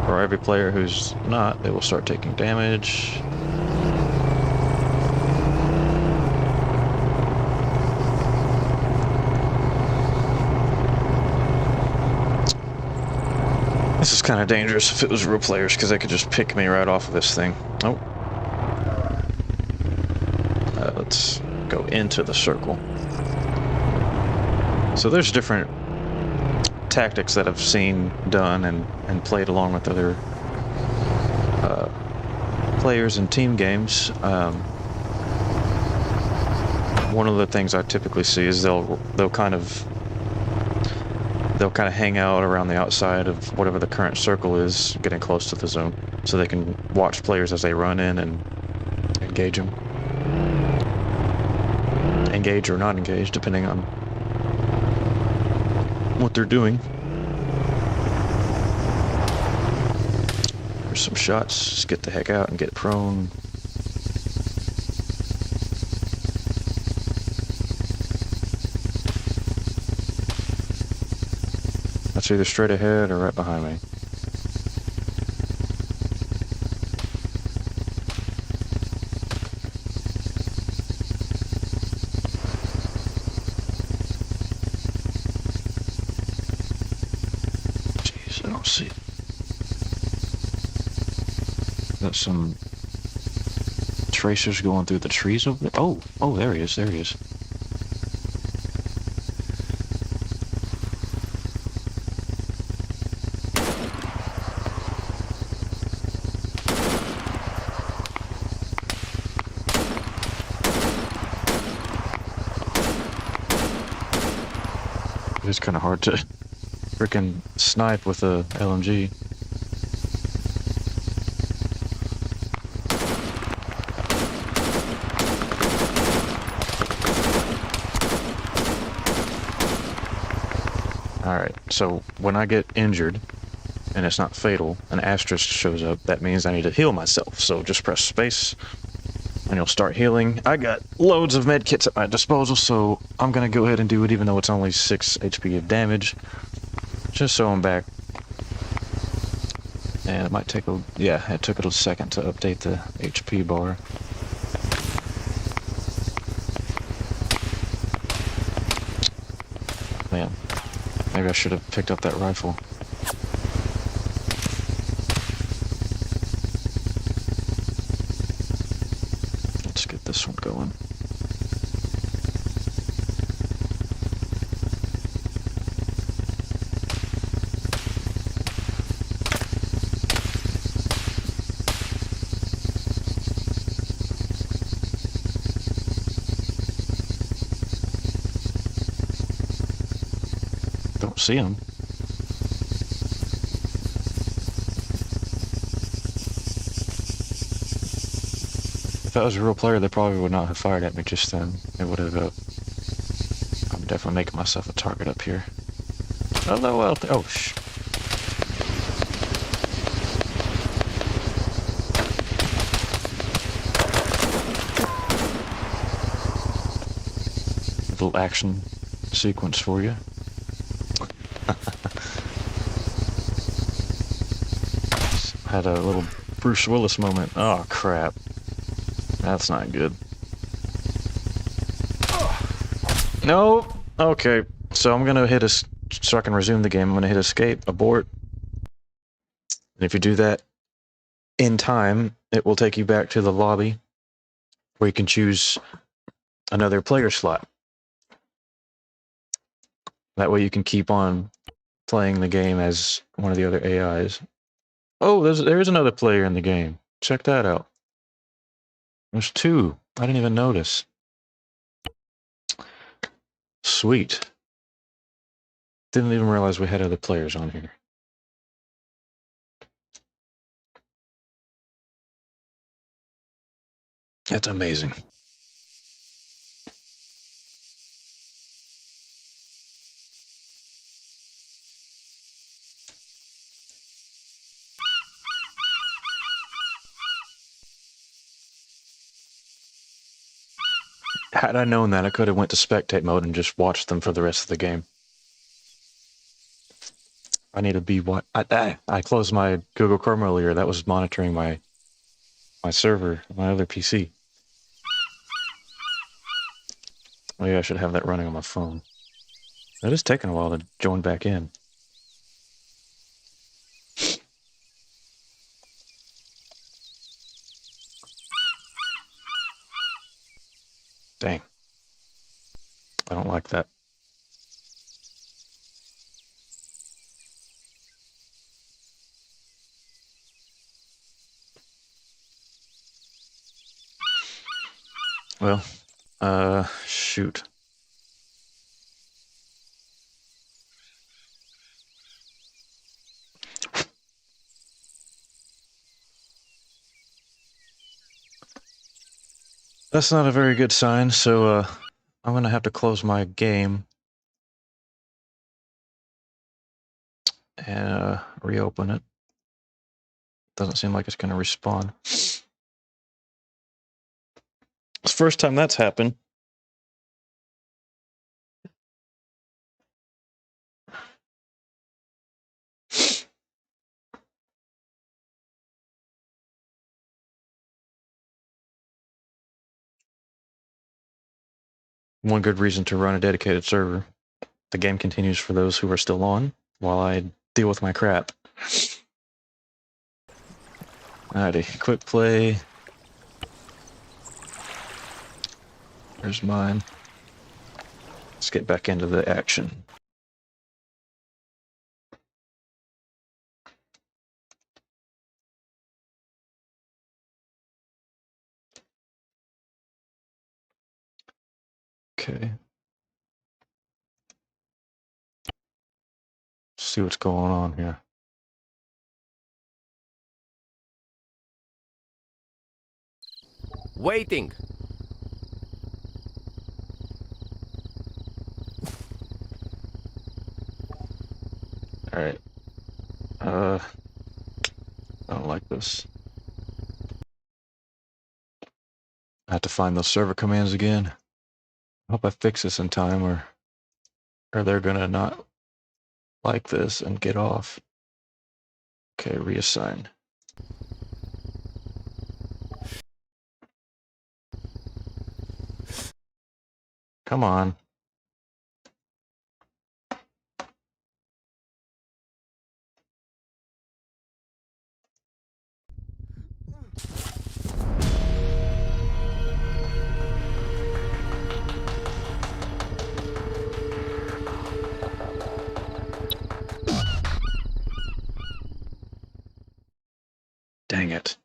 For every player who's not, they will start taking damage. This is kind of dangerous if it was real players, because they could just pick me right off of this thing. Oh. Let's go into the circle. So there's different tactics that I've seen done and played along with other players in team games. One of the things I typically see is they'll kind of hang out around the outside of whatever the current circle is, getting close to the zone, so they can watch players as they run in and engage them. Engage or not engage, depending on what they're doing. There's some shots. Just get the heck out and get prone. That's either straight ahead or right behind me. I don't see it. Got some tracers going through the trees over there. Oh, there he is. It's kind of hard to freaking snipe with a LMG. Alright, so when I get injured, and it's not fatal, an asterisk shows up. That means I need to heal myself. So just press space, and you'll start healing. I got loads of med kits at my disposal, so I'm gonna go ahead and do it, even though it's only 6 HP of damage, just so I'm back. And it might take a... yeah, it took it a second to update the HP bar. Man, maybe I should have picked up that rifle. Let's get this one going. Don't see him. If that was a real player, they probably would not have fired at me just then. It would have... I'm definitely making myself a target up here. Hello out there. Oh, shh. Little action sequence for you. Had a little Bruce Willis moment. Oh, crap. That's not good. No! Okay, so I'm gonna hit so I can resume the game, I'm gonna hit escape, abort. And if you do that in time, it will take you back to the lobby where you can choose another player slot. That way you can keep on playing the game as one of the other AIs. Oh, there's another player in the game. Check that out. There's 2. I didn't even notice. Sweet. Didn't even realize we had other players on here. That's amazing. Had I known that, I could have went to spectate mode and just watched them for the rest of the game. I need to be what I closed my Google Chrome earlier. That was monitoring my server, my other PC. Maybe I should have that running on my phone. It is taking a while to join back in. Dang. I don't like that. Well, shoot. That's not a very good sign, so, I'm gonna have to close my game and, reopen it. Doesn't seem like it's gonna respawn. It's the first time that's happened. One good reason to run a dedicated server. The game continues for those who are still on, while I deal with my crap. Alrighty, quick play. There's mine. Let's get back into the action. Okay. see what's going on here. Waiting. All right. I don't like this. I have to find those server commands again. I hope I fix this in time, or they're gonna not like this and get off. Okay, reassign. Come on. Dang it.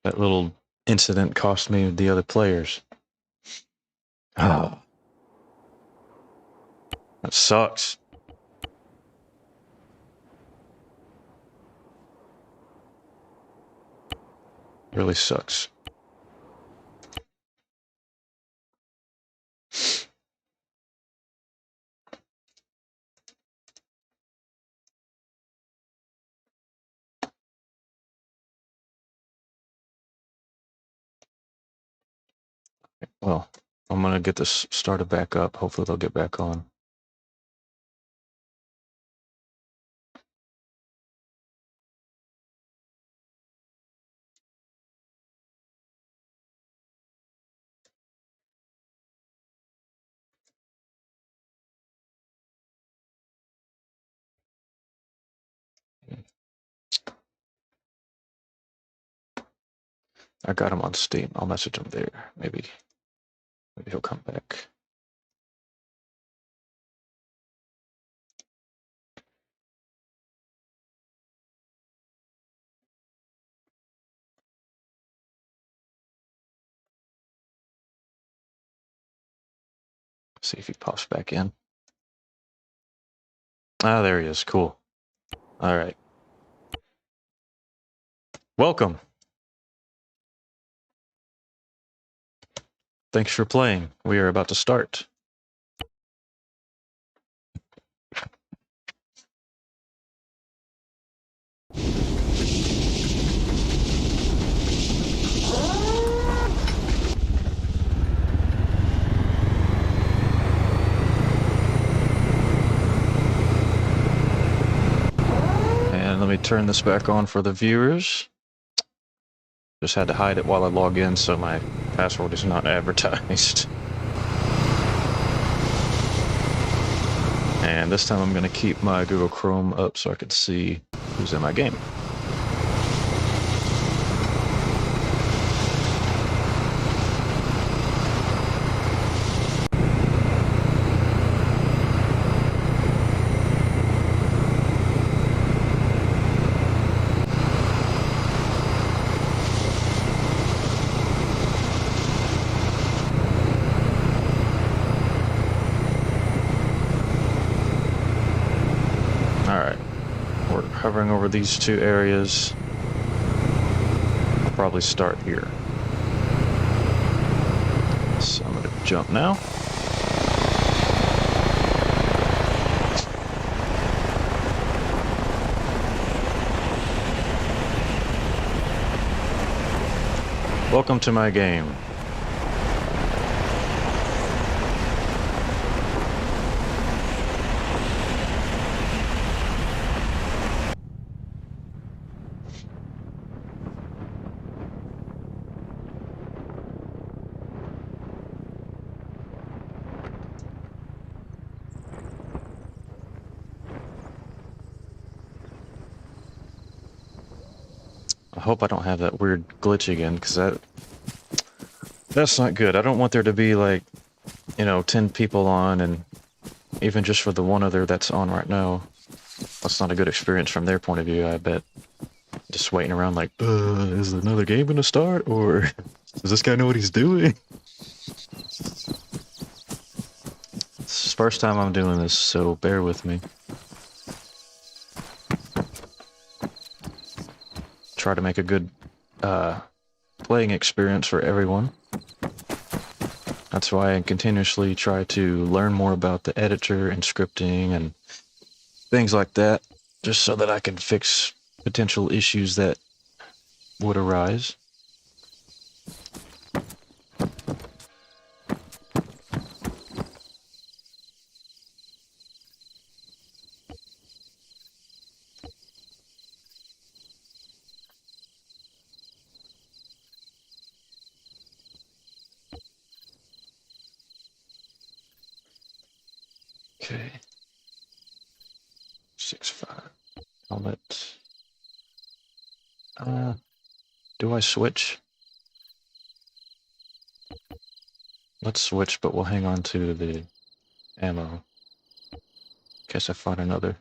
That little incident cost me the other players. Oh. That sucks. Really sucks. Well, I'm gonna get this started back up. Hopefully they'll get back on. I got him on Steam. I'll message him there. Maybe he'll come back. See if he pops back in. Ah, there he is. Cool. All right. Welcome. Thanks for playing. We are about to start. And let me turn this back on for the viewers. Just had to hide it while I log in so my password is not advertised. And this time I'm going to keep my Google Chrome up so I can see who's in my game. Hovering over these two areas. I'll probably start here. So I'm going to jump now. Welcome to my game. I hope I don't have that weird glitch again, because that's not good. I don't want there to be, like, 10 people on, and even just for the one other that's on right now, that's not a good experience from their point of view, I bet. Just waiting around like, is another game gonna start, or does this guy know what he's doing? It's First time I'm doing this, so bear with me. Try to make a good playing experience for everyone. That's why I continuously try to learn more about the editor and scripting and things like that, just so that I can fix potential issues that would arise. Okay. 6.5. Helmet. Do I switch? Let's switch, but we'll hang on to the ammo. Guess I found another.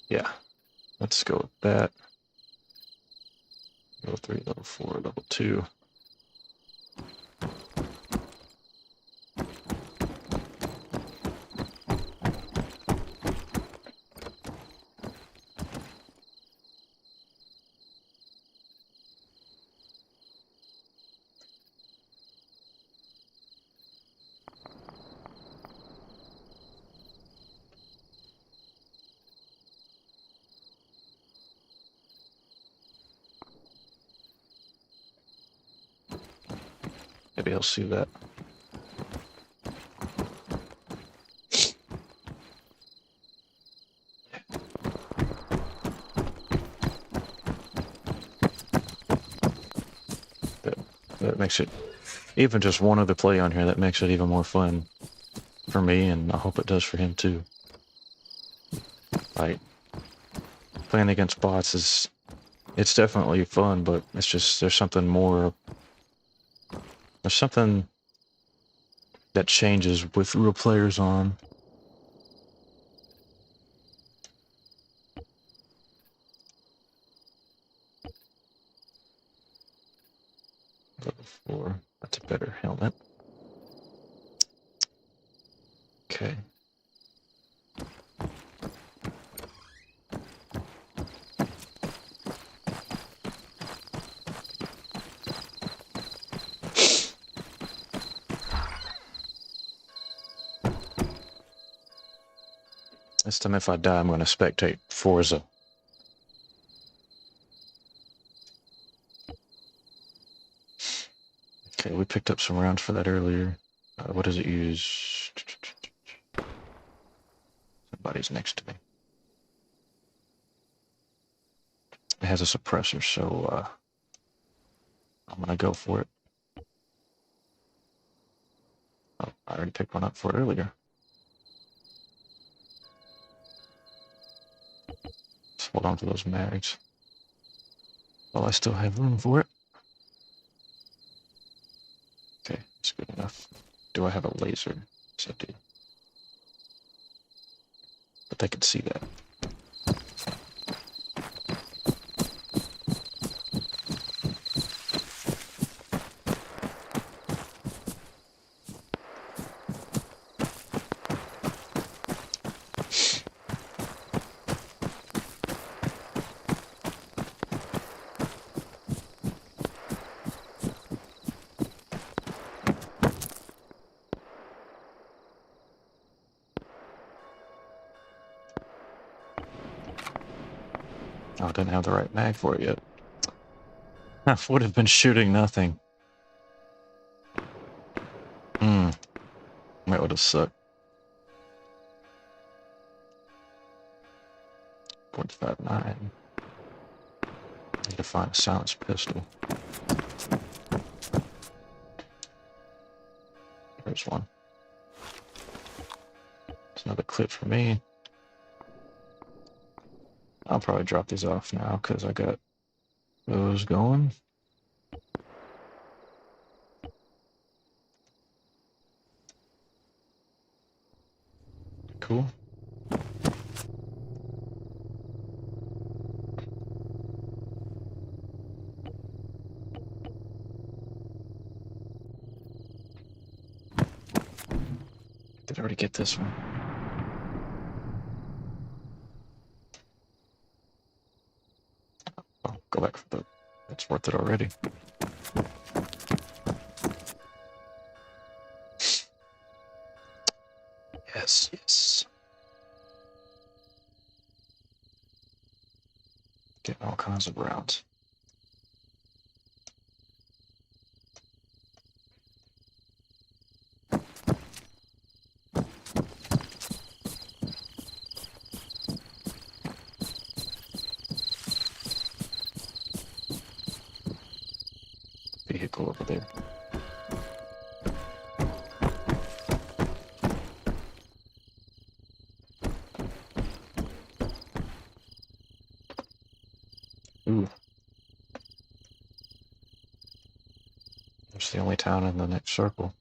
Yeah, let's go with that. Level 3, level 4, level 2. Maybe I'll see that. That makes it, even just one other play on here, that makes it even more fun for me, and I hope it does for him too. Like, playing against bots is, it's definitely fun, but it's just, there's something more, there's something that changes with real players on. Level 4, that's a better helmet. Okay. This time if I die, I'm going to spectate Forza. Okay, we picked up some rounds for that earlier. What does it use? Somebody's next to me. It has a suppressor, so I'm going to go for it. Oh, I already picked one up for it earlier. Let's hold on to those mags. Well, I still have room for it. Okay, that's good enough. Do I have a laser? Yes, I do. But they can see that. Oh, I didn't have the right mag for it yet. I would have been shooting nothing. That would have sucked. 0.59. Need to find a silenced pistol. There's one. There's another clip for me. I'll probably drop these off now because I got those going. Cool. Did I already get this one? Oh, go back for the... It's worth it already. Yes, yes. Getting all kinds of rounds. Vehicle over there. Ooh. It's the only town in the next circle.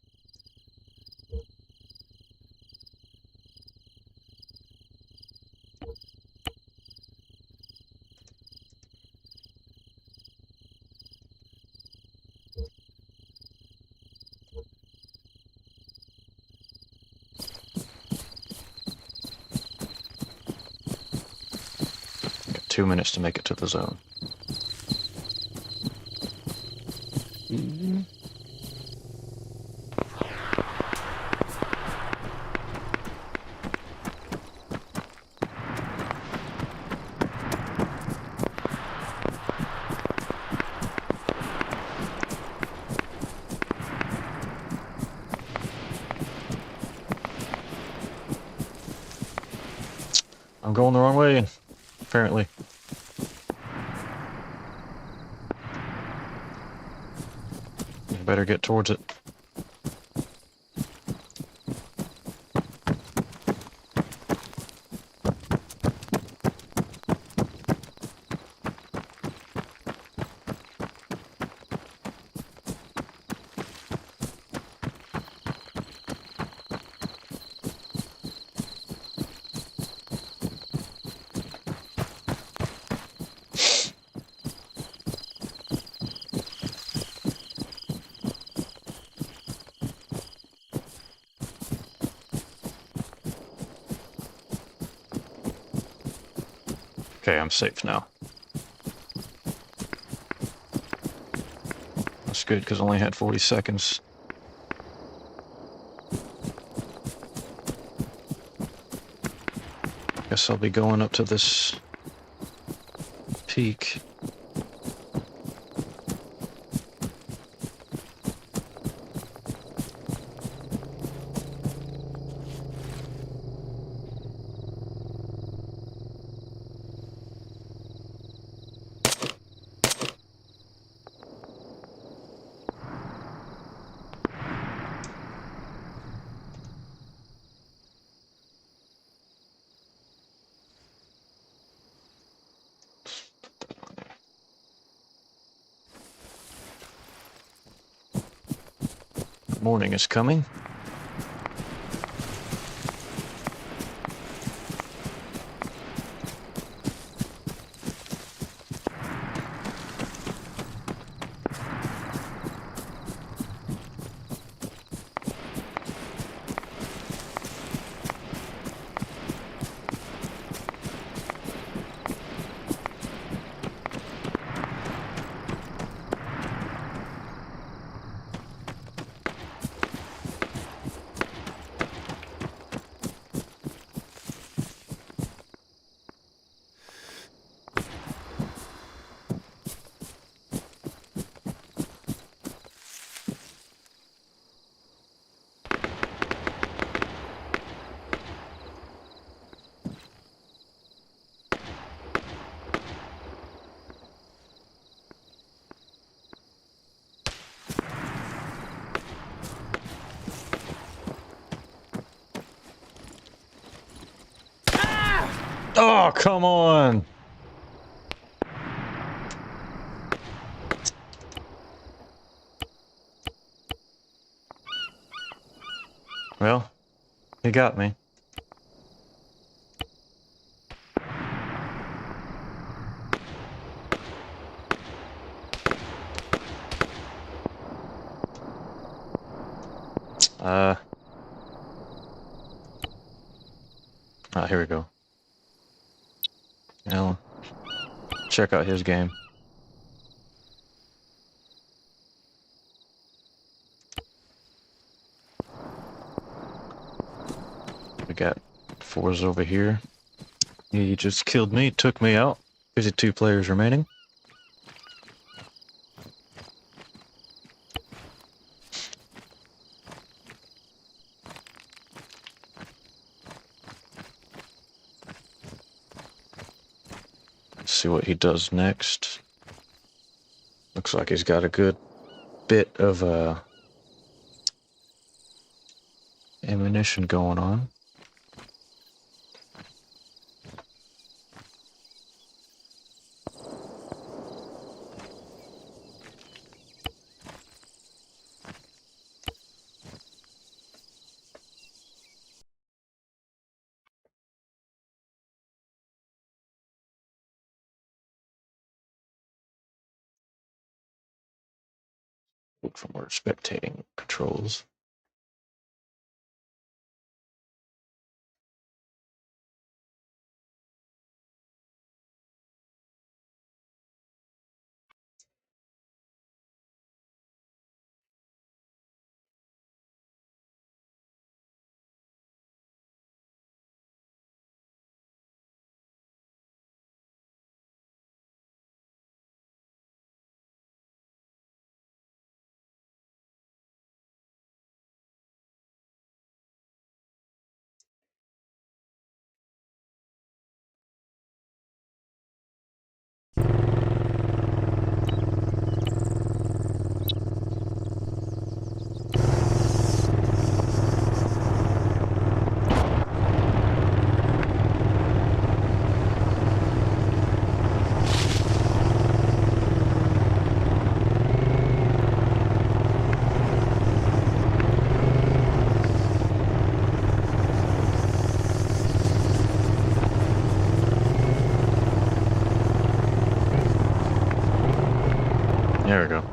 Got 2 minutes to make it to the zone. I'm going the wrong way, apparently. You better get towards it. Okay, I'm safe now. That's good, because I only had 40 seconds. Guess I'll be going up to this peak. Morning is coming. Oh, come on! Well, he got me. Ah, here we go. Now, check out his game. We got fours over here. He just killed me, took me out. There's 2 players remaining. Let's see what he does next. Looks like he's got a good bit of ammunition going on. Look for more spectating controls. There we go.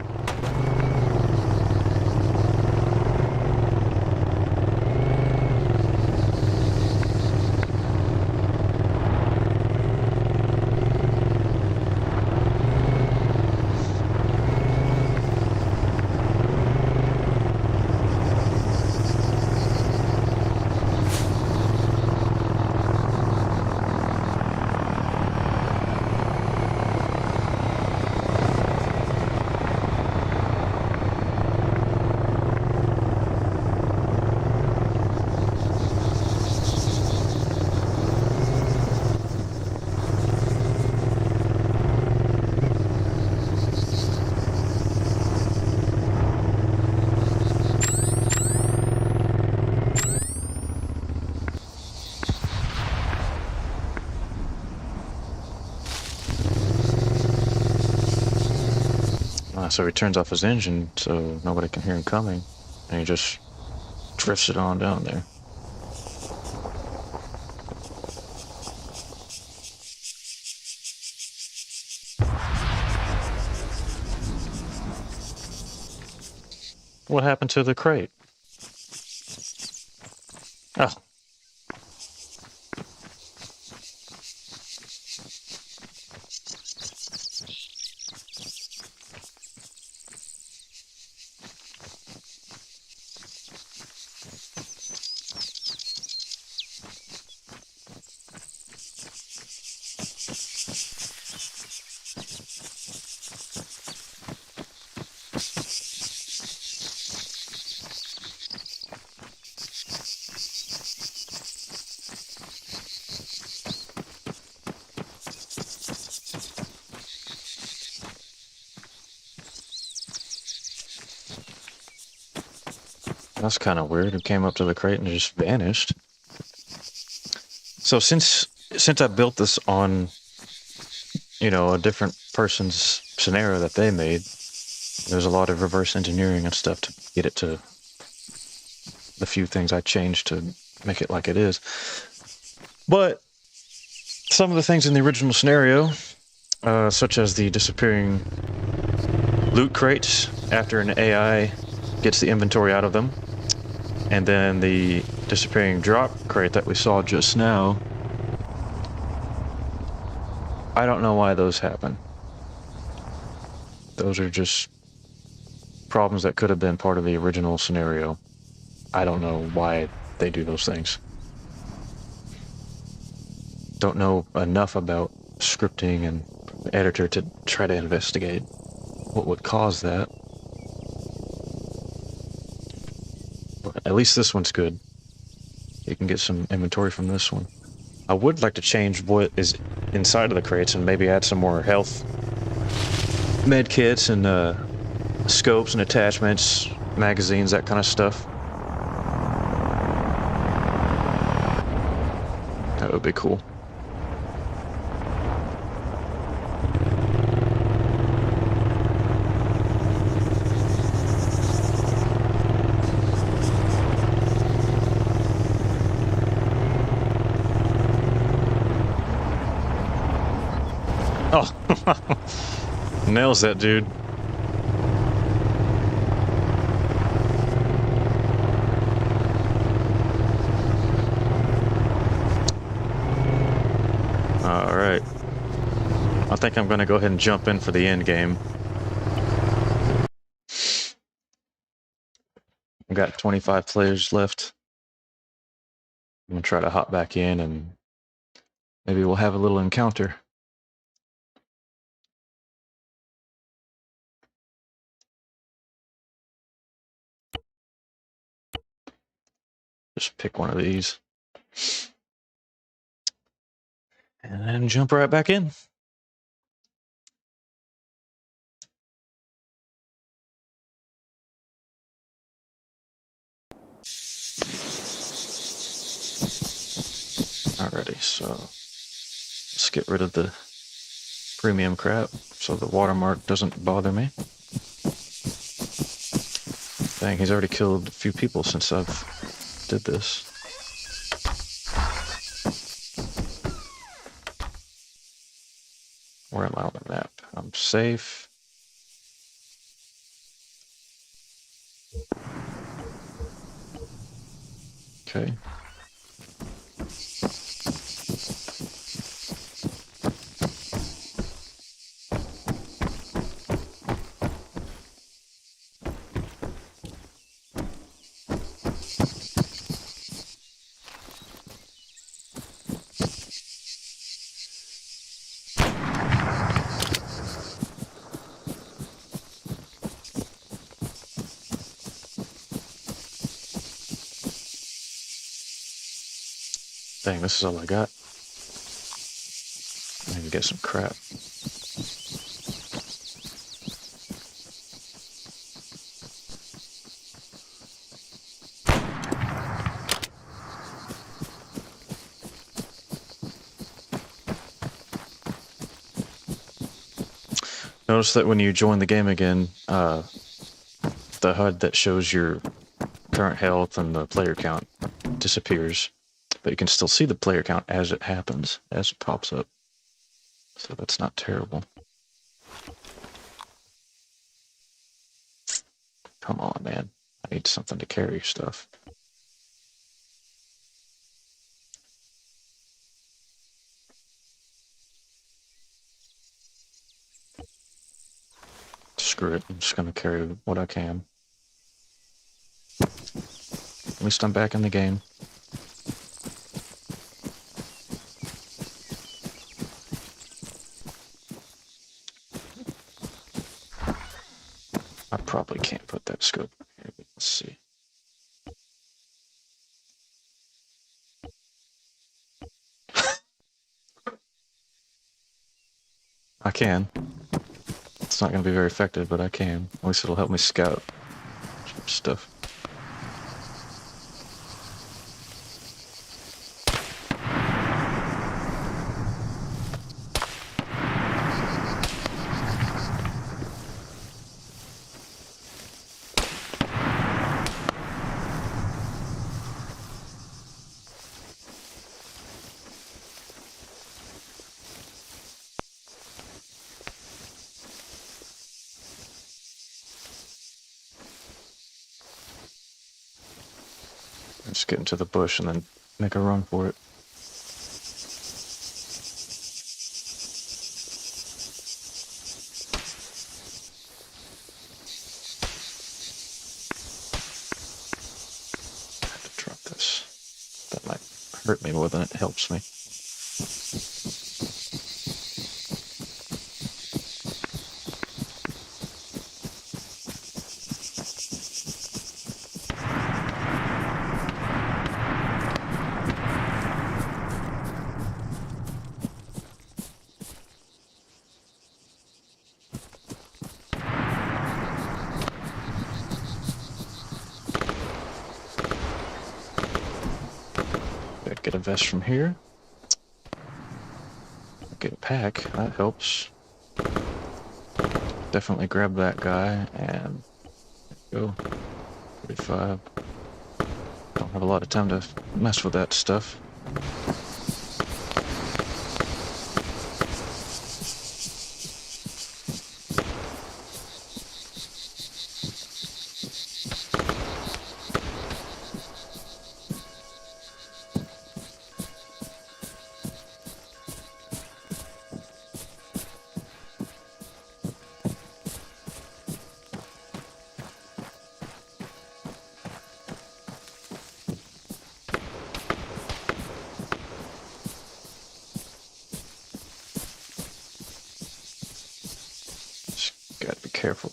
So he turns off his engine so nobody can hear him coming, and he just drifts it on down there. What happened to the crate? Oh. That's kind of weird. It came up to the crate and just vanished. So since I built this on, you know, a different person's scenario that they made, there's a lot of reverse engineering and stuff to get it to the few things I changed to make it like it is. But some of the things in the original scenario, such as the disappearing loot crates after an AI gets the inventory out of them, And then the disappearing drop crate that we saw just now, I don't know why those happen. Those are just problems that could have been part of the original scenario. I don't know why they do those things. Don't know enough about scripting and editor to try to investigate what would cause that. But at least this one's good. You can get some inventory from this one. I would like to change what is inside of the crates and maybe add some more health med kits and scopes and attachments, magazines, that kind of stuff. That would be cool. Oh, nails that dude. All right. I think I'm going to go ahead and jump in for the end game. I've got 25 players left. I'm going to try to hop back in and maybe we'll have a little encounter. Just pick one of these. And then jump right back in. Alrighty, so let's get rid of the premium crap so the watermark doesn't bother me. Dang, he's already killed a few people since I've did this. Where am I on the map? I'm safe. Okay. Dang, this is all I got. I need to get some crap. Notice that when you join the game again, the HUD that shows your current health and the player count disappears, but you can still see the player count as it happens, as it pops up. So that's not terrible. Come on, man. I need something to carry stuff. Screw it. I'm just going to carry what I can. At least I'm back in the game. I probably can't put that scope here, but let's see. I can. It's not going to be very effective, but I can. At least it'll help me scout stuff. Just get into the bush and then make a run for it. I have to drop this. That might hurt me more than it helps me. Get a vest from here. Get a pack, that helps. Definitely grab that guy and go. 35. Don't have a lot of time to mess with that stuff. Just gotta be careful.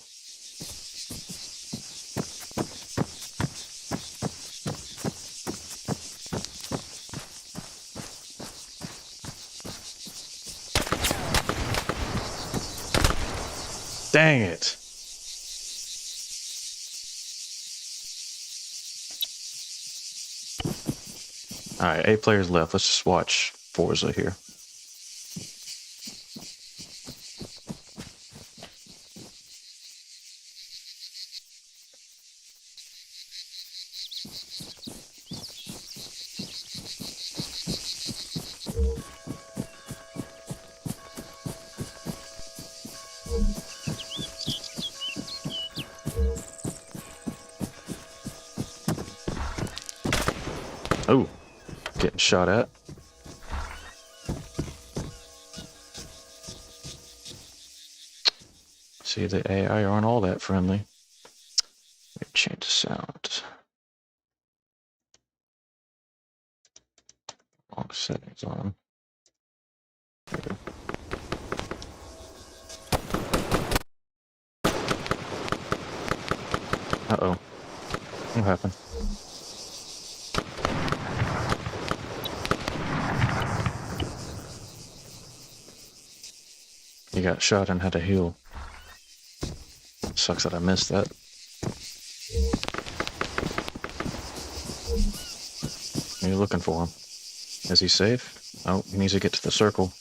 Dang it! Alright, 8 players left. Let's just watch Forza here. Oh, getting shot at. See, the AI aren't all that friendly. Let me change the sound. Wrong settings on. There we go. Uh-oh. What happened? You got shot and had to heal. Sucks that I missed that. What are you looking for him? Is he safe? Oh, he needs to get to the circle.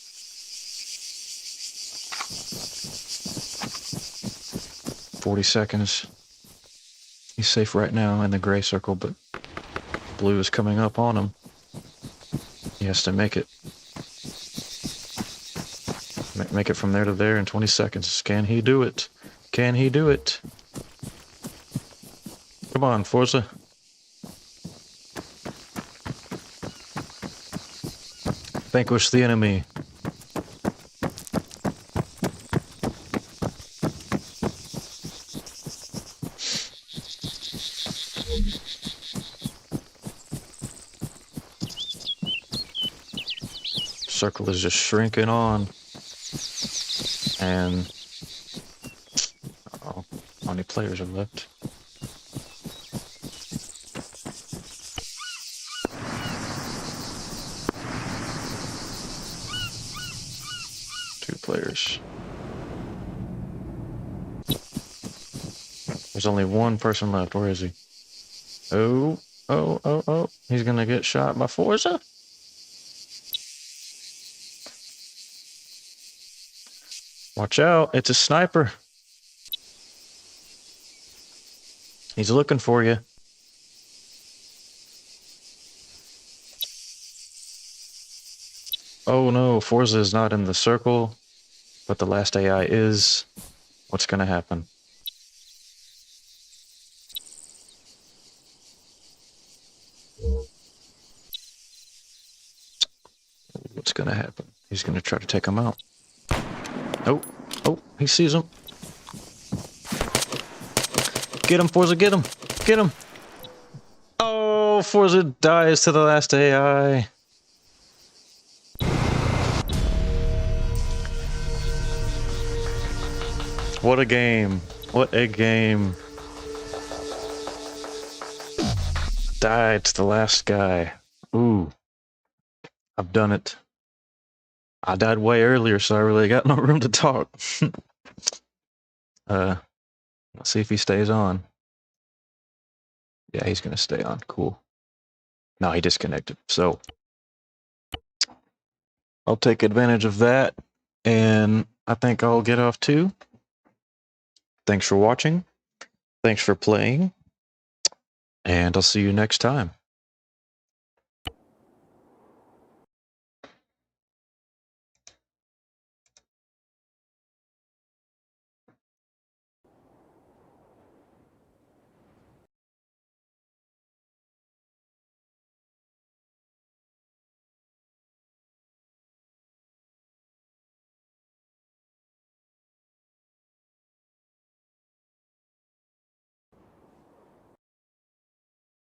40 seconds. He's safe right now in the gray circle, but blue is coming up on him. He has to make it. Make it from there to there in 20 seconds. Can he do it? Can he do it? Come on, Forza. Vanquish the enemy. Circle is just shrinking on. And uh-oh, how many players are left? Two players. There's only one person left. Where is he? Oh, oh, oh, oh. He's gonna get shot by Forza? Watch out, it's a sniper. He's looking for you. Oh no, Forza is not in the circle, but the last AI is. What's gonna happen? what's gonna happen. He's gonna try to take him out. Oh, he sees him. Get him, Forza, get him! Get him! Oh, Forza dies to the last AI. What a game. What a game. Died to the last guy. Ooh. I've done it. I died way earlier, so I really got no room to talk. Let's see if he stays on. Yeah, he's gonna stay on. Cool. No, he disconnected. So I'll take advantage of that, and I think I'll get off too. Thanks for watching. Thanks for playing. And I'll see you next time.